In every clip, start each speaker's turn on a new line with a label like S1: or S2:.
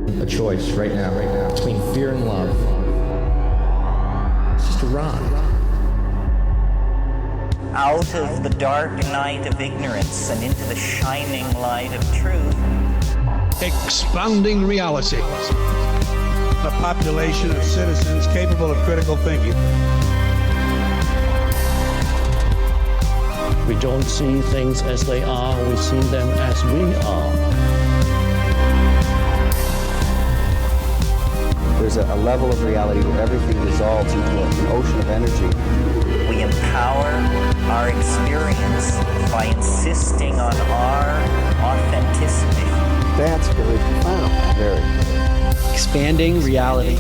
S1: A choice right now, between fear and love. It's just a ride.
S2: Out of the dark night of ignorance and into the shining light of truth.
S3: Expounding reality. A population of citizens capable of critical thinking.
S4: We don't see things as they are, we see them as we are.
S5: There's a level of reality where everything dissolves into an ocean of energy.
S2: We empower our experience by insisting on our authenticity.
S5: That's very profound. Very.
S6: Expanding reality.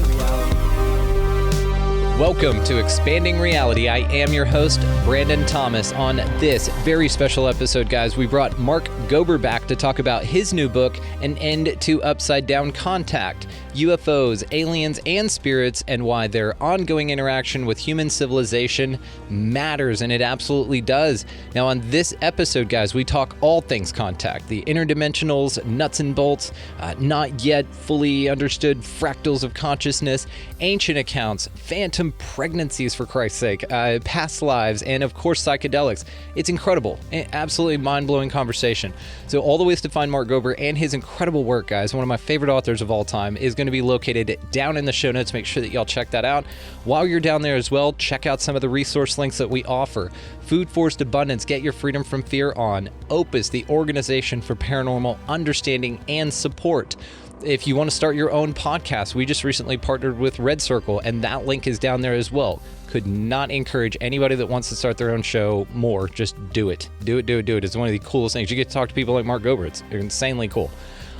S7: Welcome to Expanding Reality. I am your host, Brandon Thomas. On this very special episode, guys, we brought Mark Gober back to talk about his new book, An End to Upside Down Contact, UFOs, aliens, and spirits, and why their ongoing interaction with human civilization matters, and it absolutely does. Now, on this episode, guys, we talk all things contact, the interdimensionals, nuts and bolts, not yet fully understood fractals of consciousness, ancient accounts, phantom pregnancies, for Christ's sake, past lives, and of course, psychedelics. It's incredible, absolutely mind-blowing conversation. So all the ways to find Mark Gober and his incredible work, guys, one of my favorite authors of all time, is going to be located down in the show notes. Make sure that y'all check that out. While you're down there as well, check out some of the resource links that we offer. Food Forced Abundance, Get Your Freedom from Fear on. Opus, the organization for paranormal understanding and support. If you want to start your own podcast, we just recently partnered with Red Circle, and that link is down there as well. Could not encourage anybody that wants to start their own show more. Just do it. Do it. It's one of the coolest things. You get to talk to people like Mark Gober. It's insanely cool.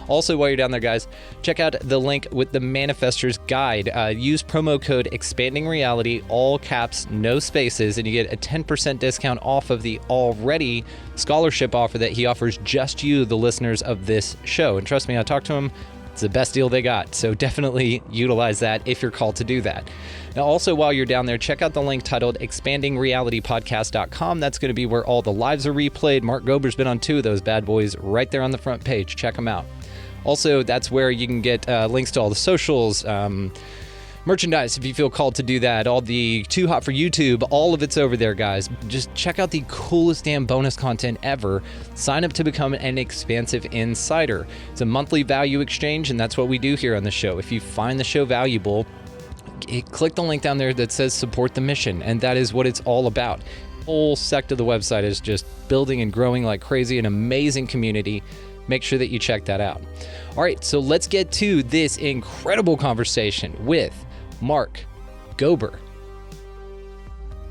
S7: Also, while you're down there, guys, check out the link with the Manifester's Guide. Use promo code Expanding Reality, all caps, no spaces, and you get a 10% discount off of the already scholarship offer that he offers just you, the listeners of this show. And trust me, I talked to him. It's the best deal they got, so definitely utilize that if you're called to do that. Now, also, while you're down there, check out the link titled expandingrealitypodcast.com. That's going to be where all the lives are replayed. Mark Gober's been on 2 of those bad boys right there on the front page. Check them out. Also, that's where you can get links to all the socials, merchandise if you feel called to do that, all the Too Hot for YouTube, all of it's over there, guys. Just check out the coolest damn bonus content ever. Sign up to become an expansive insider. It's a monthly value exchange, and that's what we do here on the show. If you find the show valuable, click the link down there that says support the mission, and that is what it's all about. The whole sect of the website is just building and growing like crazy, an amazing community. Make sure that you check that out. All right, so let's get to this incredible conversation with Mark Gober.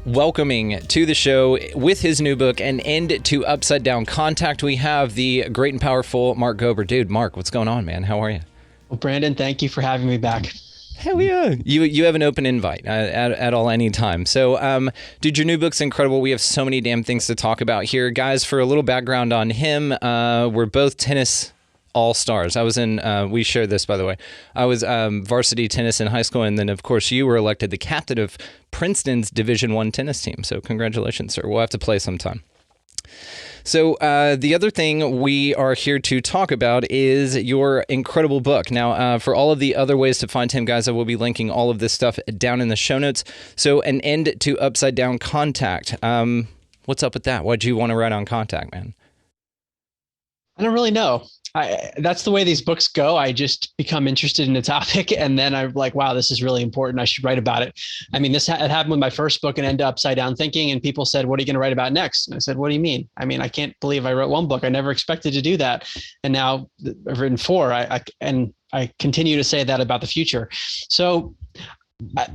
S7: Welcoming to the show with his new book, An End to Upside Down Contact, we have the great and powerful Mark Gober. Dude, Mark, what's going on, man? How are you?
S6: Well, Brandon, thank you for having me back.
S7: Hell yeah. You have an open invite at all any time. So, dude, your new book's incredible. We have so many damn things to talk about here. Guys, for a little background on him, we're both tennis all-stars. I was in, we shared this, by the way. I was varsity tennis in high school, and then, of course, you were elected the captain of Princeton's Division I tennis team. So congratulations, sir. We'll have to play sometime. So the other thing we are here to talk about is your incredible book. Now, for all of the other ways to find him, guys, I will be linking all of this stuff down in the show notes. So An End to Upside Down Contact. What's up with that? Why'd you want to write on contact, man?
S6: I don't really know. That's the way these books go. I just become interested in a topic, and then I'm like, wow, this is really important. I should write about it. I mean, this had happened with my first book, An End to Upside Down Thinking, and people said, what are you going to write about next? And I said, what do you mean? I mean, I can't believe I wrote one book. I never expected to do that. And now I've written 4. And I continue to say that about the future. So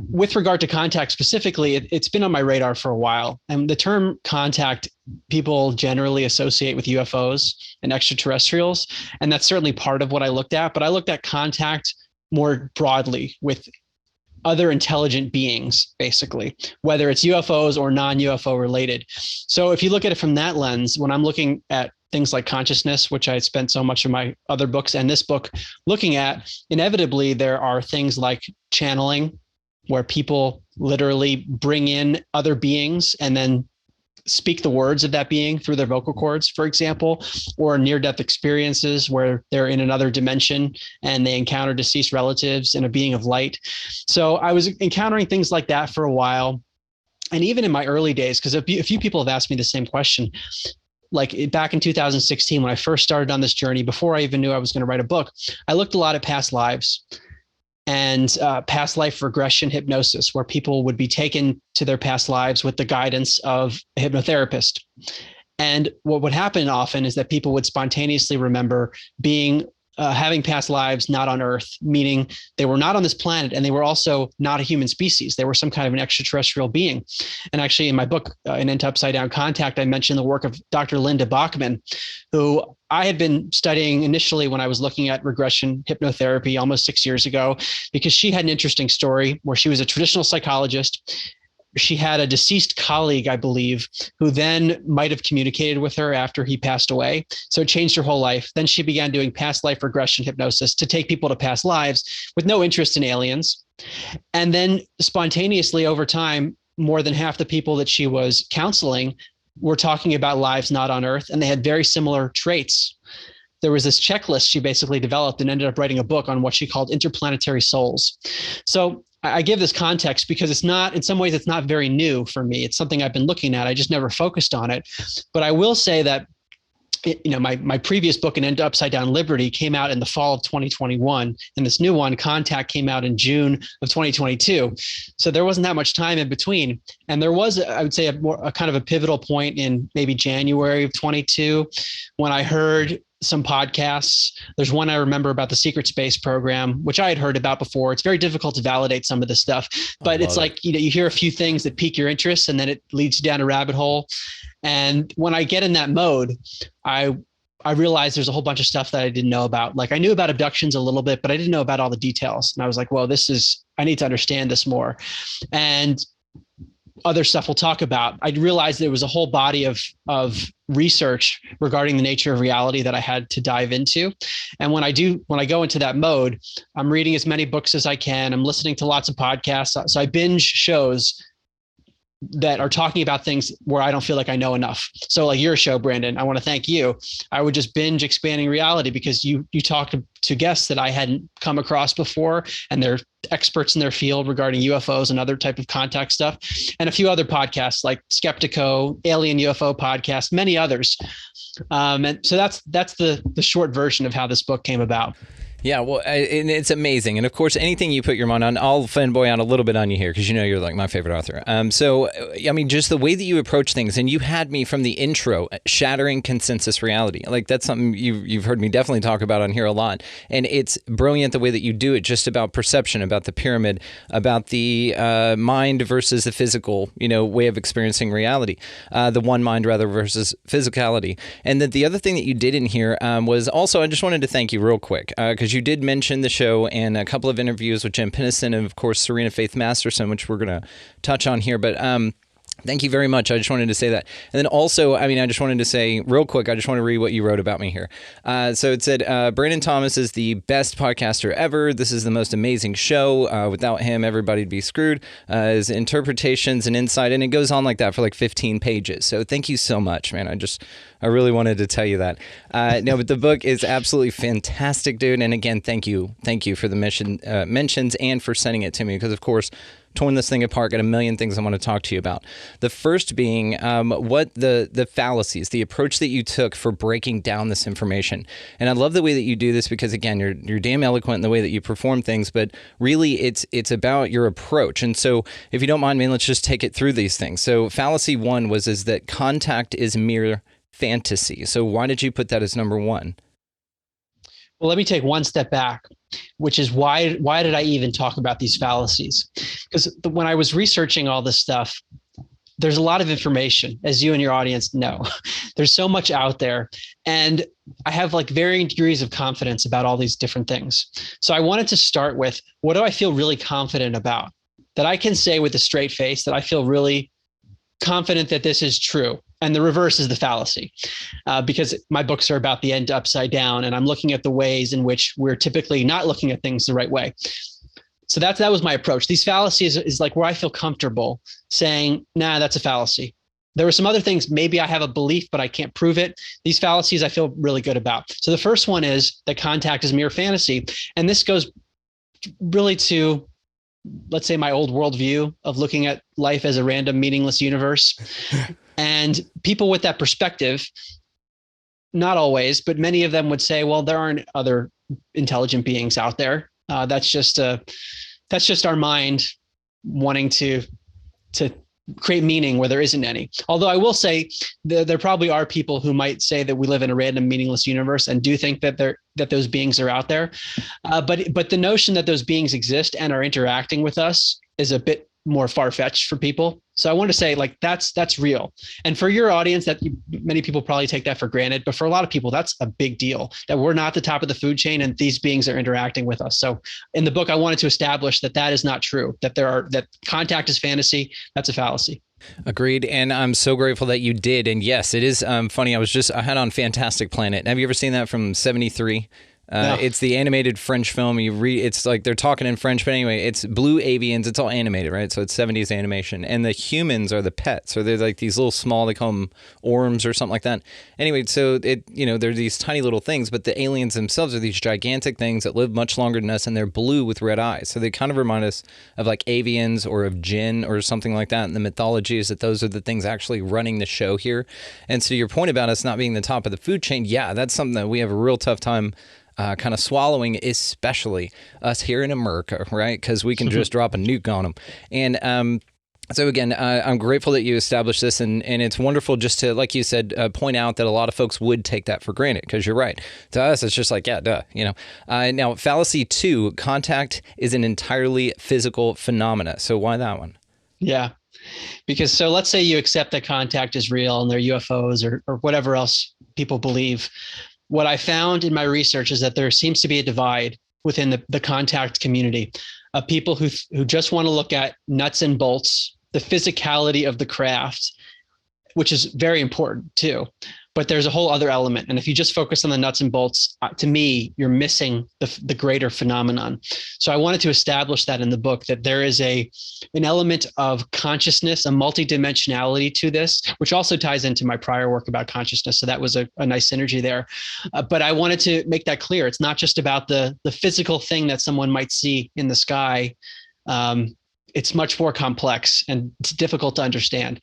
S6: with regard to contact specifically, it's been on my radar for a while. And the term contact, people generally associate with UFOs and extraterrestrials. And that's certainly part of what I looked at. But I looked at contact more broadly with other intelligent beings, basically, whether it's UFOs or non-UFO related. So if you look at it from that lens, when I'm looking at things like consciousness, which I spent so much of my other books and this book looking at, inevitably there are things like channeling, where people literally bring in other beings and then speak the words of that being through their vocal cords, for example, or near-death experiences where they're in another dimension and they encounter deceased relatives and a being of light. So I was encountering things like that for a while. And even in my early days, because a few people have asked me the same question, like back in 2016, when I first started on this journey, before I even knew I was going to write a book, I looked a lot at past lives and past life regression hypnosis, where people would be taken to their past lives with the guidance of a hypnotherapist. And what would happen often is that people would spontaneously remember being having past lives not on Earth, meaning they were not on this planet, and they were also not a human species. They were some kind of an extraterrestrial being. And actually, in my book, An End to Upside Down Contact, I mentioned the work of Dr. Linda Bachman, who I had been studying initially when I was looking at regression hypnotherapy almost 6 years ago, because she had an interesting story where she was a traditional psychologist. She had a deceased colleague, I believe, who then might have communicated with her after he passed away. So it changed her whole life. Then she began doing past life regression hypnosis to take people to past lives with no interest in aliens. And then spontaneously over time, more than half the people that she was counseling were talking about lives not on Earth, and they had very similar traits. There was this checklist she basically developed and ended up writing a book on what she called interplanetary souls. So I give this context because it's not, in some ways, it's not very new for me. It's something I've been looking at. I just never focused on it. But I will say that, you know, my previous book, An End to Upside Down Liberty, came out in the fall of 2021. And this new one, Contact, came out in June of 2022. So there wasn't that much time in between. And there was, I would say, a kind of a pivotal point in maybe January of 22 when I heard some podcasts. There's one I remember about the Secret Space program, which I had heard about before. It's very difficult to validate some of this stuff, but it's like, you know, you hear a few things that pique your interest and then it leads you down a rabbit hole. And when I get in that mode, I realized there's a whole bunch of stuff that I didn't know about. Like I knew about abductions a little bit, but I didn't know about all the details. And I was like, well, I need to understand this more. And other stuff we'll talk about. I realized there was a whole body of research regarding the nature of reality that I had to dive into. And when I go into that mode, I'm reading as many books as I can. I'm listening to lots of podcasts. So I binge shows that are talking about things where I don't feel like I know enough. So like your show, Brandon, I want to thank you. I would just binge Expanding Reality because you talk to guests that I hadn't come across before, and they're experts in their field regarding UFOs and other type of contact stuff, and a few other podcasts like Skeptico, Alien UFO Podcast, many others. And so that's the short version of how this book came about.
S7: Yeah, well, and it's amazing. And of course, anything you put your mind on, I'll fanboy out a little bit on you here because you know you're like my favorite author. So, I mean, just the way that you approach things, and you had me from the intro, shattering consensus reality. Like that's something you've heard me definitely talk about on here a lot. And it's brilliant the way that you do it, just about perception, about the pyramid, about the mind versus the physical, you know, way of experiencing reality, the one mind rather versus physicality. And then the other thing that you did in here was also, I just wanted to thank you real quick because you did mention the show and a couple of interviews with Jim Pinnison and, of course, Serena Faith Masterson, which we're going to touch on here. But thank you very much. I just wanted to say that. And then also, I mean, I just wanted to say real quick, I just want to read what you wrote about me here. So it said, Brandon Thomas is the best podcaster ever. This is the most amazing show. Without him, everybody'd be screwed. His interpretations and insight, and it goes on like that for like 15 pages. So thank you so much, man. I really wanted to tell you that. No, but the book is absolutely fantastic, dude. And again, thank you for the mentions and for sending it to me because, of course, torn this thing apart, got a million things I want to talk to you about. The first being what the fallacies, the approach that you took for breaking down this information. And I love the way that you do this because, again, you're damn eloquent in the way that you perform things, but really it's about your approach. And so if you don't mind, man, let's just take it through these things. So fallacy one is that contact is mere fantasy. So why did you put that as number one?
S6: Well, let me take one step back, which is why did I even talk about these fallacies? Because when I was researching all this stuff, there's a lot of information, as you and your audience know. There's so much out there, and I have like varying degrees of confidence about all these different things. So I wanted to start with, what do I feel really confident about? That I can say with a straight face that I feel really confident that this is true. And the reverse is the fallacy, because my books are about the end upside down, and I'm looking at the ways in which we're typically not looking at things the right way. So that was my approach. These fallacies is like where I feel comfortable saying, nah, that's a fallacy. there were some other things. Maybe I have a belief, but I can't prove it. These fallacies I feel really good about. So the first one is that contact is mere fantasy. And this goes really to, let's say, my old worldview of looking at life as a random, meaningless universe. And people with that perspective, not always, but many of them would say, well, there aren't other intelligent beings out there. That's just our mind wanting to create meaning where there isn't any. Although I will say there probably are people who might say that we live in a random, meaningless universe and do think that those beings are out there. But the notion that those beings exist and are interacting with us is a bit more far-fetched for people. So I want to say, like, that's real. And for your audience, many people probably take that for granted, but for a lot of people, that's a big deal, that we're not the top of the food chain and these beings are interacting with us. So in the book, I wanted to establish that is not true, that contact is fantasy. That's a fallacy.
S7: Agreed. And I'm so grateful that you did. And yes, it is funny. I had on Fantastic Planet. Have you ever seen that from 73? No. It's the animated French film. It's like they're talking in French, but anyway, it's blue avians. It's all animated, right? So it's 70s animation, and the humans are the pets. So they're like these little small, they call them orms or something like that. Anyway, so they're these tiny little things, but the aliens themselves are these gigantic things that live much longer than us, and they're blue with red eyes. So they kind of remind us of like avians or of jinn or something like that. And the mythology is that those are the things actually running the show here. And so your point about us not being the top of the food chain, yeah, that's something that we have a real tough time kind of swallowing, especially us here in America, right? Because we can just drop a nuke on them. And so again, I'm grateful that you established this, and it's wonderful just to, like you said, point out that a lot of folks would take that for granted, because you're right. To us, it's just like, yeah, duh, Now, fallacy 2, contact is an entirely physical phenomena. So why that one?
S6: Yeah. Because so let's say you accept that contact is real and they're UFOs or whatever else people believe. What I found in my research is that there seems to be a divide within the contact community of people who just want to look at nuts and bolts, the physicality of the craft, which is very important too. But there's a whole other element. And if you just focus on the nuts and bolts, to me, you're missing the greater phenomenon. So I wanted to establish that in the book, that there is an element of consciousness, a multidimensionality to this, which also ties into my prior work about consciousness. So that was a nice synergy there. But I wanted to make that clear. It's not just about the physical thing that someone might see in the sky. It's much more complex and it's difficult to understand.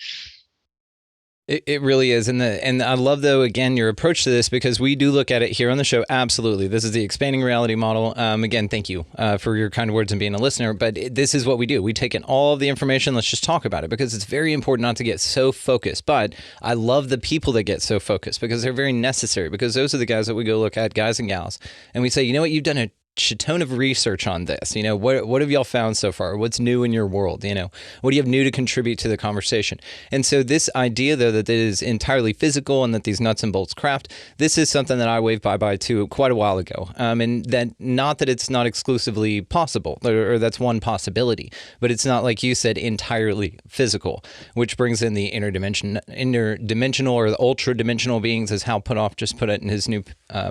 S7: It really is. And I love, though, again, your approach to this, because we do look at it here on the show. Absolutely. This is the expanding reality model. Again, thank you for your kind words and being a listener. But this is what we do. We take in all of the information. Let's just talk about it, because it's very important not to get so focused. But I love the people that get so focused, because they're very necessary, because those are the guys that we go look at, guys and gals. And we say, you know what, you've done a ton of research on this. What have y'all found so far? What's new in your world? What do you have new to contribute to the conversation? And so this idea, though, that it is entirely physical and that these nuts and bolts craft, this is something that I waved bye-bye to quite a while ago. And that, not that it's not exclusively possible, or that's one possibility, but it's not, like you said, entirely physical, which brings in the interdimensional or the ultra-dimensional beings, as Hal Puthoff just put it in his new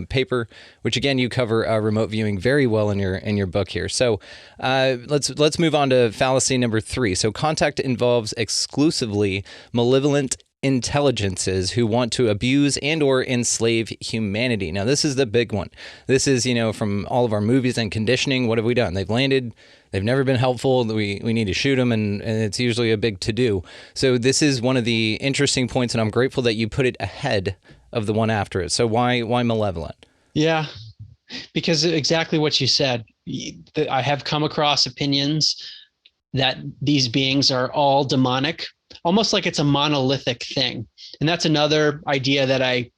S7: paper, which again, you cover remote viewing very well in your book here. So let's move on to fallacy number 3. So contact involves exclusively malevolent intelligences who want to abuse and or enslave humanity. Now, this is the big one. This is, from all of our movies and conditioning. What have we done? They've landed. They've never been helpful. We need to shoot them, and it's usually a big to-do. So this is one of the interesting points, and I'm grateful that you put it ahead of the one after it. So why malevolent?
S6: Yeah. Because exactly what you said, I have come across opinions that these beings are all demonic, almost like it's a monolithic thing. And that's another idea that I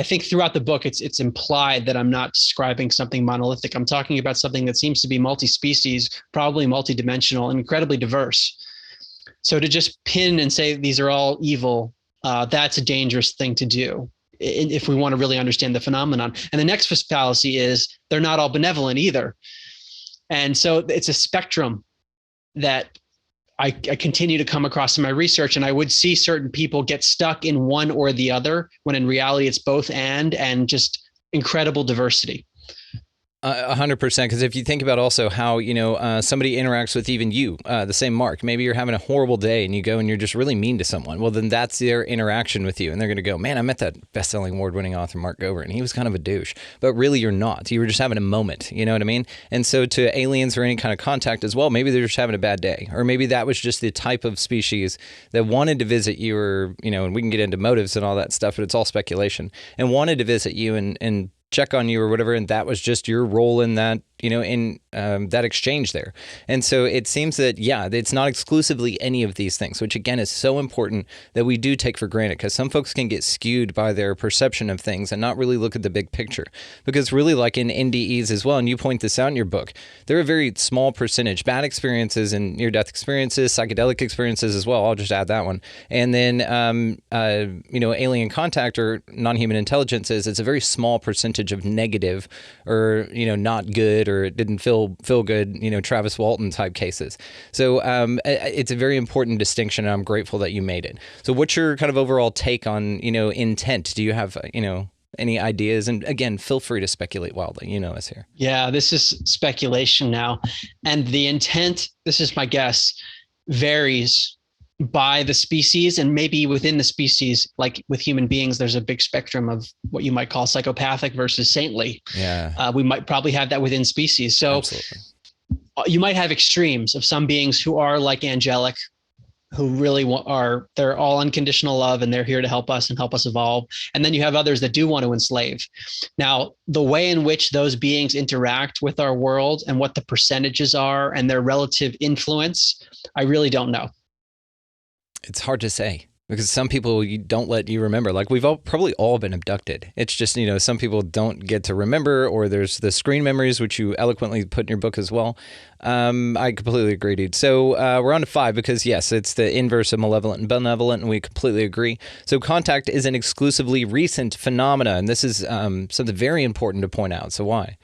S6: think throughout the book, it's implied that I'm not describing something monolithic. I'm talking about something that seems to be multi-species, probably multidimensional, and incredibly diverse. So to just pin and say these are all evil, that's a dangerous thing to do if we want to really understand the phenomenon. And the next fallacy is they're not all benevolent either. And so it's a spectrum that I continue to come across in my research, and I would see certain people get stuck in one or the other, when in reality it's both and just incredible diversity.
S7: 100%. Because if you think about also how, somebody interacts with even you, the same Mark, maybe you're having a horrible day and you go and you're just really mean to someone. Well, then that's their interaction with you. And they're going to go, man, I met that best-selling award-winning author, Mark Gober, and he was kind of a douche. But really, you're not. You were just having a moment. You know what I mean? And so to aliens or any kind of contact as well, maybe they're just having a bad day. Or maybe that was just the type of species that wanted to visit you, or, and we can get into motives and all that stuff, but it's all speculation, and wanted to visit you and check on you or whatever, and that was just your role in that, in that exchange there. And so it seems that, it's not exclusively any of these things, which again is so important that we do take for granted, because some folks can get skewed by their perception of things and not really look at the big picture. Because really, like in NDEs as well, and you point this out in your book, they're a very small percentage. Bad experiences and near-death experiences, psychedelic experiences as well, I'll just add that one. And then, alien contact or non-human intelligences, it's a very small percentage of negative or, not good, or it didn't feel good, Travis Walton type cases. So it's a very important distinction, and I'm grateful that you made it. So what's your kind of overall take on, intent? Do you have, any ideas? And again, feel free to speculate wildly, us here.
S6: Yeah, this is speculation now. And the intent, this is my guess, varies by the species, and maybe within the species, like with human beings, there's a big spectrum of what you might call psychopathic versus saintly. Yeah, we might probably have that within species. So absolutely. You might have extremes of some beings who are like angelic, who really they're all unconditional love, and they're here to help us and help us evolve. And then you have others that do want to enslave. Now, the way in which those beings interact with our world and what the percentages are and their relative influence, I really don't know.
S7: It's hard to say, because some people you don't let you remember. Like, we've probably all been abducted. It's just, some people don't get to remember, or there's the screen memories, which you eloquently put in your book as well. I completely agree, dude. So we're on to 5, because yes, it's the inverse of malevolent and benevolent, and we completely agree. So contact is an exclusively recent phenomena, and this is something very important to point out. So why?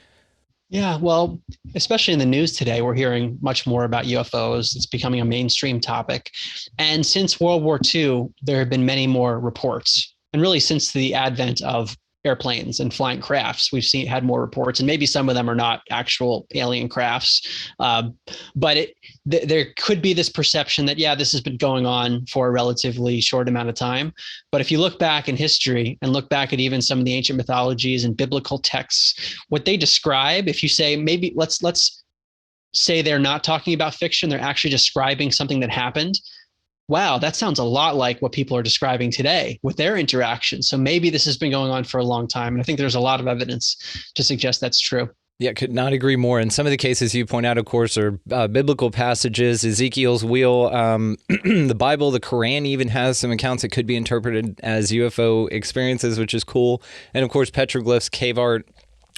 S6: Yeah, well, especially in the news today, we're hearing much more about UFOs. It's becoming a mainstream topic. And since World War II, there have been many more reports. And really, since the advent of airplanes and flying crafts, we've had more reports, and maybe some of them are not actual alien crafts. But there could be this perception that, this has been going on for a relatively short amount of time. But if you look back in history and look back at even some of the ancient mythologies and biblical texts, what they describe, if you say, maybe let's say they're not talking about fiction, they're actually describing something that happened. Wow, that sounds a lot like what people are describing today with their interactions. So maybe this has been going on for a long time. And I think there's a lot of evidence to suggest that's true.
S7: Yeah, could not agree more. And some of the cases you point out, of course, are biblical passages, Ezekiel's wheel, the Bible, the Quran even has some accounts that could be interpreted as UFO experiences, which is cool. And of course, petroglyphs, cave art.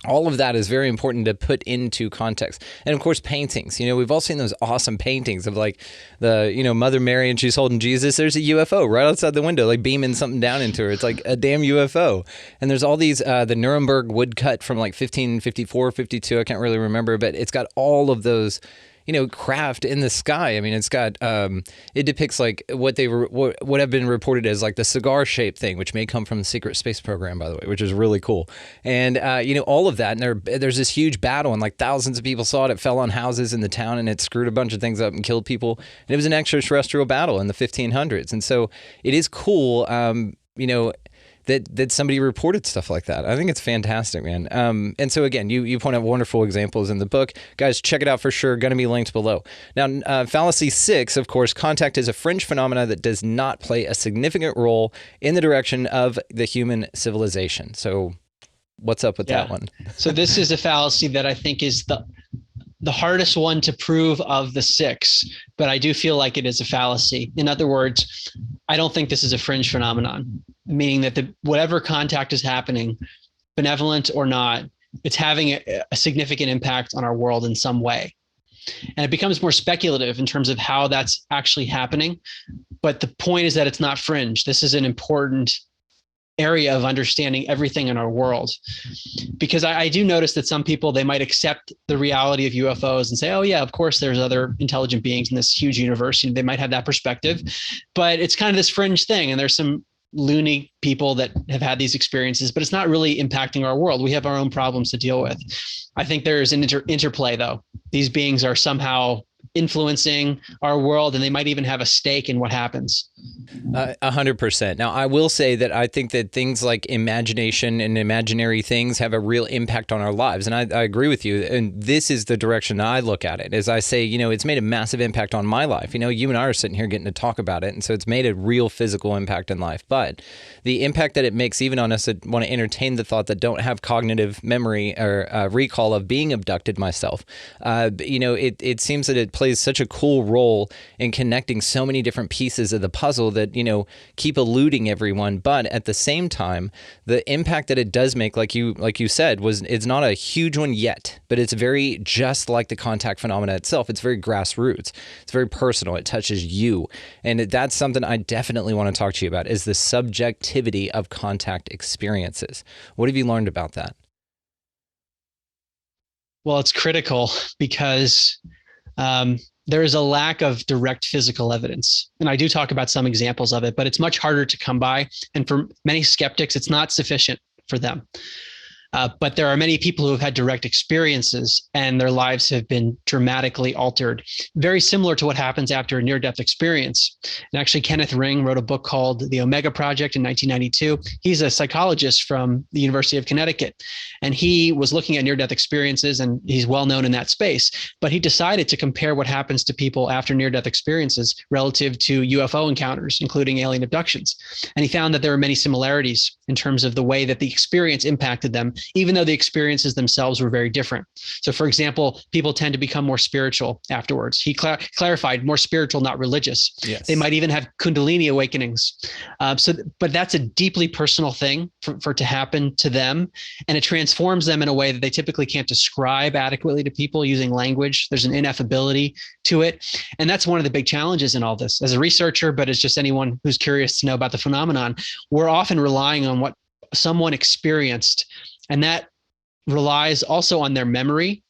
S7: All of that is very important to put into context. And of course, paintings. We've all seen those awesome paintings of like the, Mother Mary and she's holding Jesus. There's a UFO right outside the window, like beaming something down into her. It's like a damn UFO. And there's all these, the Nuremberg woodcut from like 1554, 52, I can't really remember, but it's got all of those, craft in the sky. I mean, it's got, it depicts like what have been reported as like the cigar shaped thing, which may come from the secret space program, by the way, which is really cool. And, all of that. And there's this huge battle, and like thousands of people saw it. It fell on houses in the town, and it screwed a bunch of things up and killed people. And it was an extraterrestrial battle in the 1500s. And so it is cool, that somebody reported stuff like that. I think it's fantastic, man. And so again, you point out wonderful examples in the book. Guys, check it out for sure. Going to be linked below. Now, Fallacy 6, of course, contact is a fringe phenomena that does not play a significant role in the direction of the human civilization. So what's up with that one?
S6: So this is a fallacy that I think is the hardest one to prove of the 6, but I do feel like it is a fallacy. In other words, I don't think this is a fringe phenomenon, meaning that whatever contact is happening, benevolent or not, it's having a significant impact on our world in some way. And it becomes more speculative in terms of how that's actually happening. But the point is that it's not fringe. This is an important area of understanding everything in our world. Because I do notice that some people, they might accept the reality of UFOs and say, oh yeah, of course there's other intelligent beings in this huge universe. They might have that perspective, but it's kind of this fringe thing. And there's some loony people that have had these experiences, but it's not really impacting our world. We have our own problems to deal with. I think there's an interplay, though. These beings are somehow influencing our world, and they might even have a stake in what happens.
S7: 100%. Now, I will say that I think that things like imagination and imaginary things have a real impact on our lives. And I agree with you. And this is the direction I look at it. As I say, it's made a massive impact on my life. You and I are sitting here getting to talk about it. And so it's made a real physical impact in life. But the impact that it makes even on us that want to entertain the thought that don't have cognitive memory or recall of being abducted myself, it seems that it plays such a cool role in connecting so many different pieces of the puzzle that, keep eluding everyone. But at the same time, the impact that it does make, like you said, it's not a huge one yet, but it's very just like the contact phenomena itself. It's very grassroots. It's very personal. It touches you. And that's something I definitely want to talk to you about, is the subjectivity of contact experiences. What have you learned about that?
S6: Well, it's critical because there is a lack of direct physical evidence. And I do talk about some examples of it, but it's much harder to come by. And for many skeptics, it's not sufficient for them. But there are many people who have had direct experiences and their lives have been dramatically altered, very similar to what happens after a near-death experience. And actually, Kenneth Ring wrote a book called The Omega Project in 1992. He's a psychologist from the University of Connecticut, and he was looking at near-death experiences, and he's well known in that space. But he decided to compare what happens to people after near-death experiences relative to UFO encounters, including alien abductions. And he found that there were many similarities in terms of the way that the experience impacted them, even though the experiences themselves were very different. So, for example, people tend to become more spiritual afterwards. He clarified more spiritual, not religious.
S7: Yes.
S6: They might even have Kundalini awakenings. But that's a deeply personal thing for it to happen to them. And it transforms them in a way that they typically can't describe adequately to people using language. There's an ineffability to it. And that's one of the big challenges in all this. As a researcher, but as just anyone who's curious to know about the phenomenon, we're often relying on what someone experienced. And that relies also on their memory,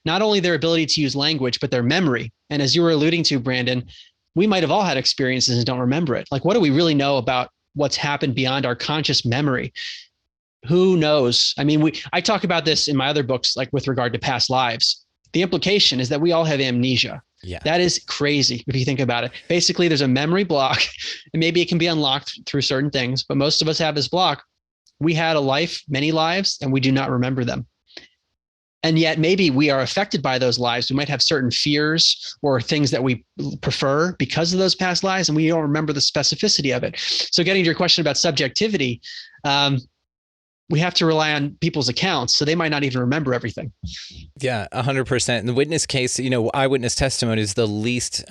S6: not only their ability to use language, but their memory. And as you were alluding to, Brandon, we might have all had experiences and don't remember it. Like, what do we really know about what's happened beyond our conscious memory? Who knows? I mean, I talk about this in my other books, like with regard to past lives. The implication is that we all have amnesia.
S7: Yeah.
S6: That is crazy if you think about it. Basically, there's a memory block, and maybe it can be unlocked through certain things, but most of us have this block. We had a life, many lives, and we do not remember them. And yet maybe we are affected by those lives. We might have certain fears or things that we prefer because of those past lives, and we don't remember the specificity of it. So getting to your question about subjectivity, we have to rely on people's accounts. So they might not even remember everything.
S7: Yeah, 100%. In the witness case, eyewitness testimony is the least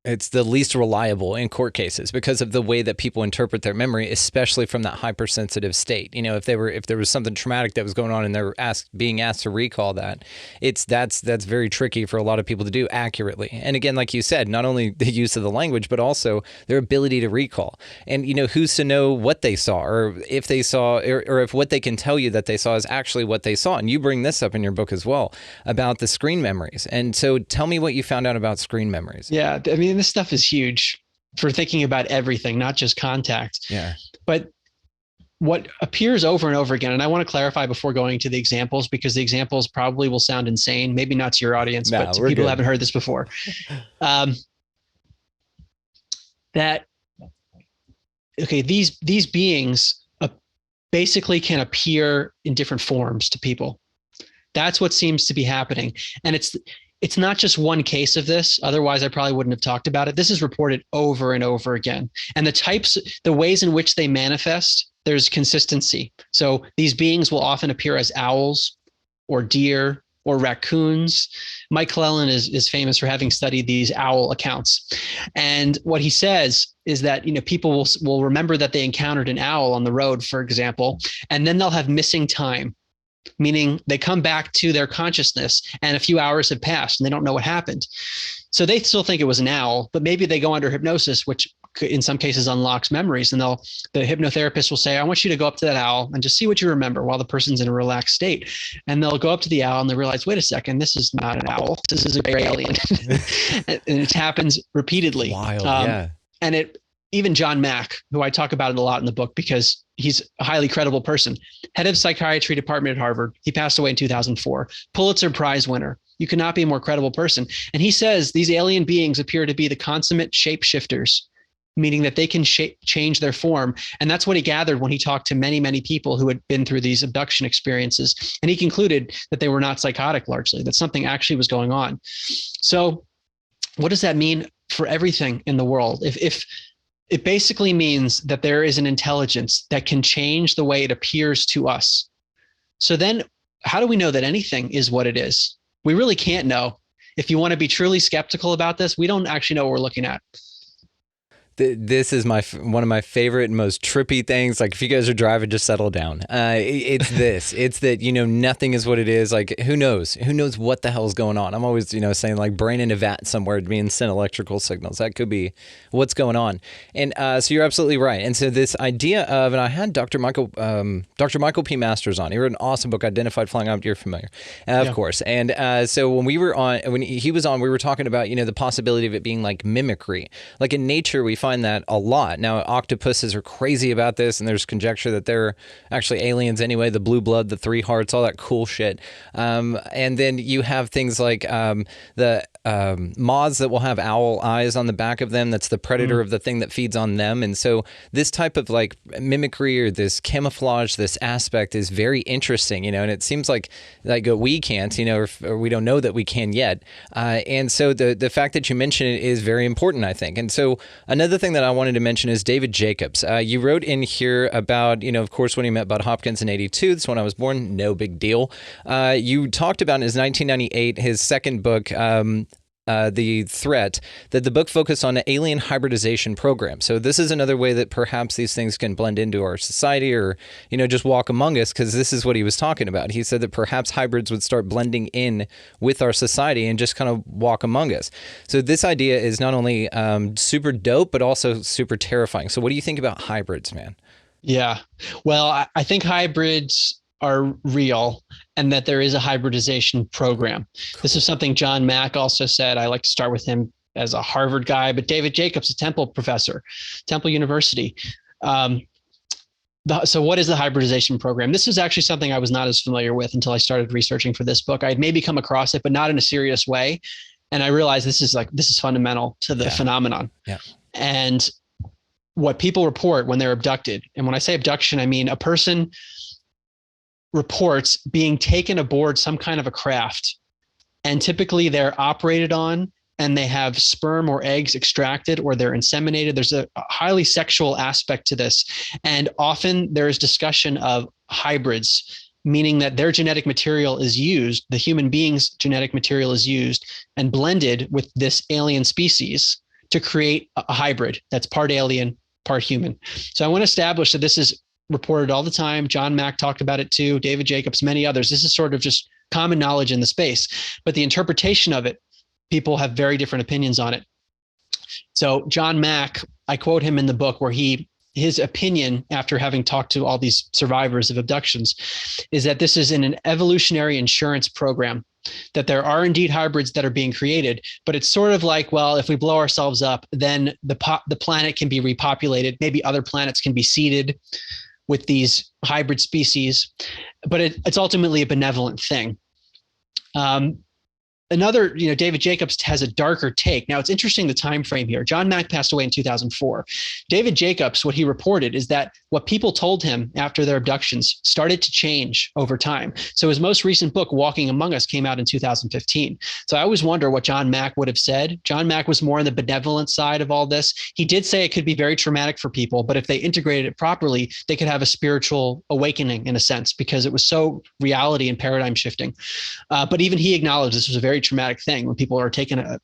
S7: it's the least reliable in court cases because of the way that people interpret their memory, especially from that hypersensitive state. If there was something traumatic that was going on and they're being asked to recall that, that's very tricky for a lot of people to do accurately. And again, like you said, not only the use of the language, but also their ability to recall. And who's to know what they saw, or if they saw, or if what they can tell you that they saw is actually what they saw. And you bring this up in your book as well about the screen memories. And so tell me what you found out about screen memories.
S6: Yeah, I mean, this stuff is huge for thinking about everything, not just contact.
S7: Yeah.
S6: But what appears over and over again, and I want to clarify before going to the examples, because the examples probably will sound insane, maybe not to your audience, but to people who haven't heard this before. These beings basically can appear in different forms to people. That's what seems to be happening. And it's not just one case of this. Otherwise, I probably wouldn't have talked about it. This is reported over and over again. And the ways in which they manifest, there's consistency. So these beings will often appear as owls or deer or raccoons. Mike Clellan is famous for having studied these owl accounts. And what he says is that, people will remember that they encountered an owl on the road, for example, and then they'll have missing time. Meaning they come back to their consciousness and a few hours have passed and they don't know what happened. So they still think it was an owl, but maybe they go under hypnosis, which in some cases unlocks memories. And the hypnotherapist will say, I want you to go up to that owl and just see what you remember while the person's in a relaxed state. And they'll go up to the owl and they realize, wait a second, this is not an owl. This is a gray alien. And it happens repeatedly.
S7: Wild, yeah.
S6: And even John Mack, who I talk about it a lot in the book because he's a highly credible person, head of psychiatry department at Harvard. He passed away in 2004, Pulitzer Prize winner. You could not be a more credible person. And he says these alien beings appear to be the consummate shapeshifters, meaning that they can change their form. And that's what he gathered when he talked to many, many people who had been through these abduction experiences. And he concluded that they were not psychotic largely, that something actually was going on. So what does that mean for everything in the world? If it basically means that there is an intelligence that can change the way it appears to us. So then how do we know that anything is what it is? We really can't know. If you want to be truly skeptical about this, we don't actually know what we're looking at.
S7: This is one of my favorite and most trippy things. Like, if you guys are driving, just settle down. It's this. It's that, nothing is what it is. Like, who knows? Who knows what the hell's going on? I'm always, saying like brain in a vat somewhere being sent electrical signals. That could be what's going on. And so you're absolutely right. And so this idea of, and I had Dr. Michael P. Masters on. He wrote an awesome book, Identified Flying Object. You're familiar, of course. And so when he was on, we were talking about, the possibility of it being like mimicry. Like in nature, we find that a lot. Now, octopuses are crazy about this, and there's conjecture that they're actually aliens anyway, the blue blood, the 3 hearts, all that cool shit. And then you have things like the moths that will have owl eyes on the back of them. That's the predator of the thing that feeds on them. And so this type of like mimicry or this camouflage, this aspect is very interesting, and it seems like we can't, or we don't know that we can yet. And so the fact that you mention it is very important, I think. And so another thing that I wanted to mention is David Jacobs. You wrote in here about, of course, when he met Bud Hopkins in 82, that's when I was born, no big deal. You talked about in his 1998, his second book, The Threat, that the book focused on an alien hybridization program. So this is another way that perhaps these things can blend into our society or, just walk among us, because this is what he was talking about. He said that perhaps hybrids would start blending in with our society and just kind of walk among us. So this idea is not only super dope, but also super terrifying. So what do you think about hybrids, man?
S6: Yeah, well, I think hybrids are real and that there is a hybridization program. This is something John Mack also said. I like to start with him as a Harvard guy, but David Jacobs, a Temple professor, Temple University. So what is the hybridization program? This is actually something I was not as familiar with until I started researching for this book. I had maybe come across it, but not in a serious way. And I realized this is fundamental to the phenomenon. Yeah. And what people report when they're abducted, and when I say abduction, I mean a person reports being taken aboard some kind of a craft, and typically they're operated on and they have sperm or eggs extracted or they're inseminated. There's a highly sexual aspect to this. And often there is discussion of hybrids, meaning that their genetic material is used, the human being's genetic material is used and blended with this alien species to create a hybrid that's part alien, part human. So I want to establish that this is reported all the time. John Mack talked about it too, David Jacobs, many others. This is sort of just common knowledge in the space, but the interpretation of it, people have very different opinions on it. So John Mack, I quote him in the book where his opinion after having talked to all these survivors of abductions is that this is in an evolutionary insurance program, that there are indeed hybrids that are being created, but it's sort of like, well, if we blow ourselves up, then the planet can be repopulated. Maybe other planets can be seeded with these hybrid species, but it's ultimately a benevolent thing. Another, David Jacobs has a darker take. Now, it's interesting the time frame here. John Mack passed away in 2004. David Jacobs, what he reported is that what people told him after their abductions started to change over time. So his most recent book, Walking Among Us, came out in 2015. So I always wonder what John Mack would have said. John Mack was more on the benevolent side of all this. He did say it could be very traumatic for people, but if they integrated it properly, they could have a spiritual awakening in a sense, because it was so reality and paradigm shifting. But even he acknowledged this was a very traumatic thing when people are taken,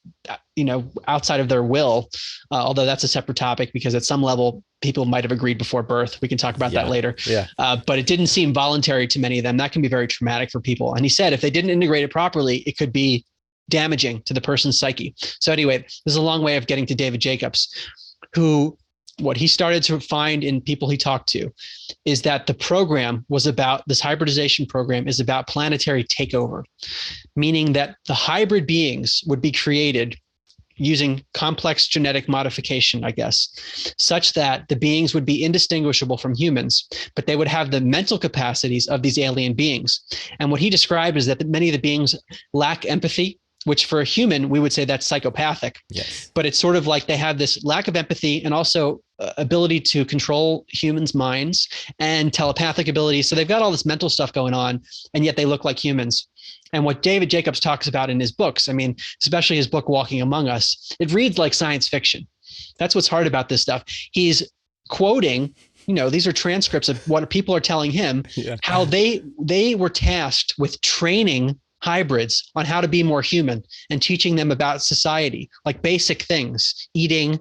S6: outside of their will, although that's a separate topic because at some level people might have agreed before birth. We can talk about that later. Yeah. But it didn't seem voluntary to many of them. That can be very traumatic for people. And he said if they didn't integrate it properly, it could be damaging to the person's psyche. So anyway, this is a long way of getting to David Jacobs, who what he started to find in people he talked to is that the program was about, this hybridization program is about planetary takeover, meaning that the hybrid beings would be created using complex genetic modification, I guess, such that the beings would be indistinguishable from humans, but they would have the mental capacities of these alien beings. And what he described is that many of the beings lack empathy, which for a human, we would say that's psychopathic.
S7: Yes.
S6: But it's sort of like they have this lack of empathy and also ability to control humans' minds and telepathic abilities. So they've got all this mental stuff going on, and yet they look like humans. And what David Jacobs talks about in his books, I mean, especially his book, Walking Among Us, it reads like science fiction. That's what's hard about this stuff. He's quoting, these are transcripts of what people are telling him, how they were tasked with training hybrids on how to be more human and teaching them about society, like basic things, eating,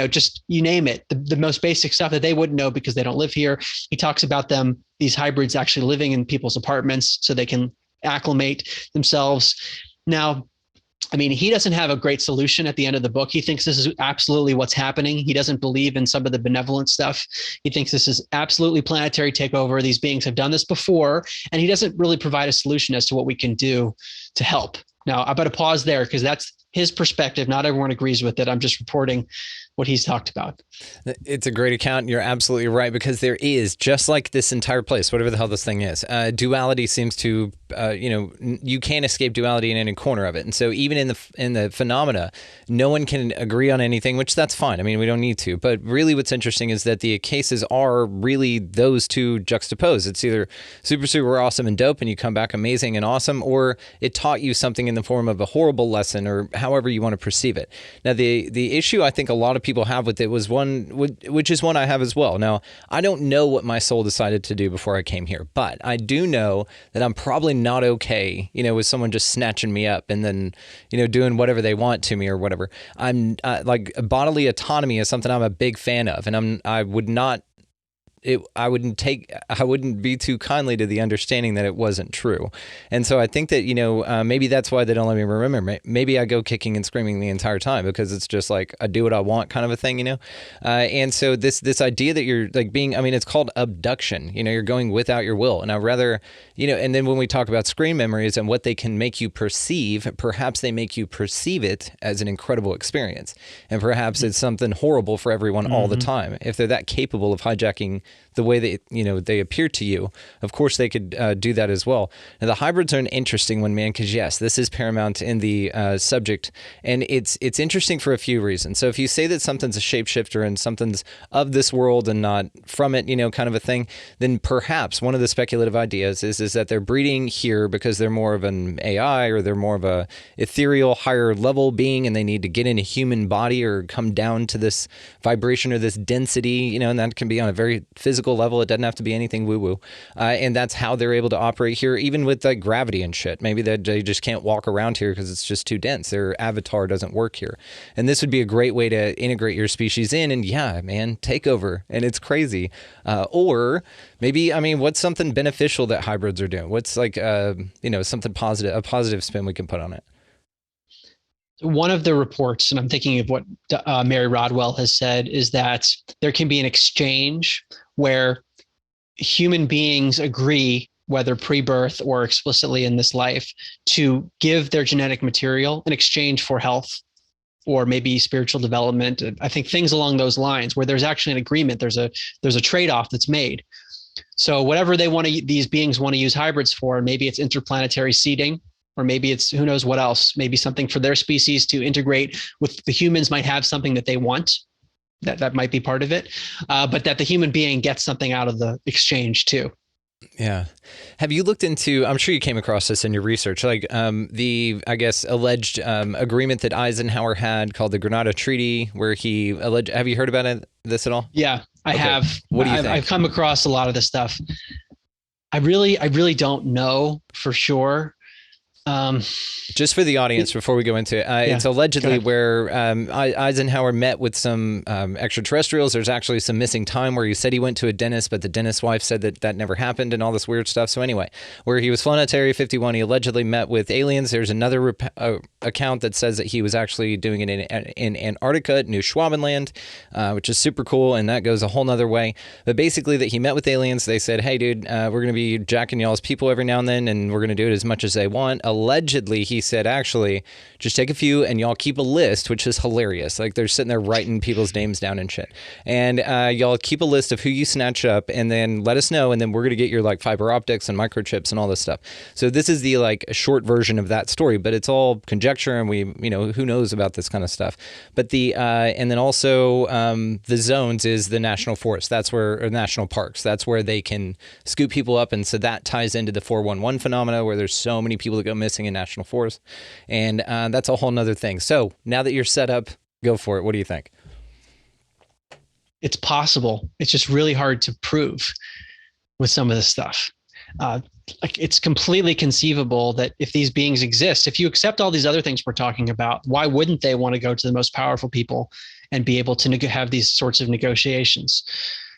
S6: just you name it, the most basic stuff that they wouldn't know because they don't live here. He talks about these hybrids actually living in people's apartments so they can acclimate themselves. Now, I mean, he doesn't have a great solution at the end of the book. He thinks this is absolutely what's happening. He doesn't believe in some of the benevolent stuff. He thinks this is absolutely planetary takeover. These beings have done this before, and he doesn't really provide a solution as to what we can do to help. Now, I better pause there because that's his perspective. Not everyone agrees with it. I'm just reporting what he's talked about.
S7: It's a great account. You're absolutely right, because there is, just like this entire place, whatever the hell this thing is, duality seems to, you can't escape duality in any corner of it. And so even in the phenomena, no one can agree on anything, which that's fine. I mean, we don't need to. But really what's interesting is that the cases are really those two juxtaposed. It's either super, super awesome and dope and you come back amazing and awesome, or it taught you something in the form of a horrible lesson, or however you want to perceive it. Now, the issue I think a lot of people have with it was one, which is one I have as well. Now, I don't know what my soul decided to do before I came here, but I do know that I'm probably not okay, with someone just snatching me up and then, doing whatever they want to me or whatever. I'm like, bodily autonomy is something I'm a big fan of, and I wouldn't be too kindly to the understanding that it wasn't true. And so I think that, maybe that's why they don't let me remember. Maybe I go kicking and screaming the entire time because it's just like I do what I want kind of a thing, And so this idea that you're like being, I mean, it's called abduction, you're going without your will. And I'd rather, and then when we talk about screen memories and what they can make you perceive, perhaps they make you perceive it as an incredible experience. And perhaps it's something horrible for everyone all the time. If they're that capable of hijacking the way that they appear to you, of course they could do that as well. Now, the hybrids are an interesting one, man, because yes, this is paramount in the subject, and it's interesting for a few reasons. So if you say that something's a shapeshifter and something's of this world and not from it, kind of a thing, then perhaps one of the speculative ideas is that they're breeding here because they're more of an AI, or they're more of a ethereal, higher level being, and they need to get in a human body or come down to this vibration or this density, and that can be on a very physical level. It doesn't have to be anything woo-woo. And that's how they're able to operate here, even with like gravity and shit. Maybe they just can't walk around here because it's just too dense. Their avatar doesn't work here. And this would be a great way to integrate your species in, and yeah, man, take over. And it's crazy. Or maybe, I mean, what's something beneficial that hybrids are doing? What's like, something positive, a positive spin we can put on it?
S6: One of the reports, and I'm thinking of what Mary Rodwell has said, is that there can be an exchange where human beings agree, whether pre-birth or explicitly in this life, to give their genetic material in exchange for health or maybe spiritual development. I think things along those lines, where there's actually an agreement, there's a trade-off that's made. So whatever these beings want to use hybrids for, maybe it's interplanetary seeding, or maybe it's who knows what else, maybe something for their species to integrate with the humans, might have something that they want. That might be part of it, but that the human being gets something out of the exchange too.
S7: Yeah. Have you looked into, I'm sure you came across this in your research, like the, I guess, alleged agreement that Eisenhower had called the Grenada Treaty, where he alleged, have you heard about this at all?
S6: Yeah, I have.
S7: What do you think?
S6: I've come across a lot of this stuff. I really don't know for sure.
S7: Just for the audience, before we go into it, it's allegedly where Eisenhower met with some extraterrestrials. There's actually some missing time where he said he went to a dentist, but the dentist's wife said that never happened, and all this weird stuff. So anyway, where he was flown out to Area 51, he allegedly met with aliens. There's another account that says that he was actually doing it in Antarctica, New Schwabenland, which is super cool, and that goes a whole nother way. But basically that he met with aliens. They said, hey, dude, we're going to be jacking y'all's people every now and then, and we're going to do it as much as they want. Allegedly, he said, actually, just take a few and y'all keep a list, which is hilarious. Like, they're sitting there writing people's names down and shit. And y'all keep a list of who you snatch up, and then let us know, and then we're going to get your like fiber optics and microchips and all this stuff. So this is the like short version of that story, but it's all conjecture, and we, who knows about this kind of stuff. But the and then also the zones is the national forest. That's where, or national parks. That's where they can scoop people up, and so that ties into the 411 phenomena, where there's so many people that go missing in national forests, and that's a whole nother thing. So now that you're set up, go for it. What do you think?
S6: It's possible. It's just really hard to prove with some of this stuff. Like, it's completely conceivable that if these beings exist, if you accept all these other things we're talking about, why wouldn't they want to go to the most powerful people and be able to have these sorts of negotiations?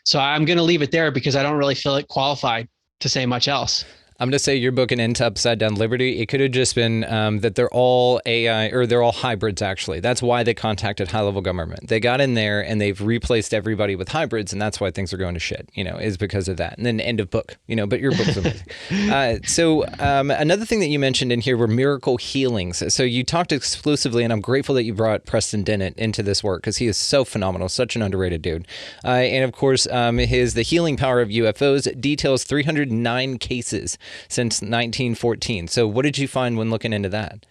S6: So I'm going to leave it there because I don't really feel it qualified to say much else. I'm
S7: going to say your book, An End to Upside Down Liberty, it could have just been that they're all AI, or they're all hybrids, actually. That's why they contacted high-level government. They got in there and they've replaced everybody with hybrids, and that's why things are going to shit, is because of that. And then end of book, but your book's amazing. So another thing that you mentioned in here were miracle healings. So you talked exclusively, and I'm grateful that you brought Preston Dennett into this work because he is so phenomenal, such an underrated dude. And of course, The Healing Power of UFOs details 309 cases since 1914. So what did you find when looking into that?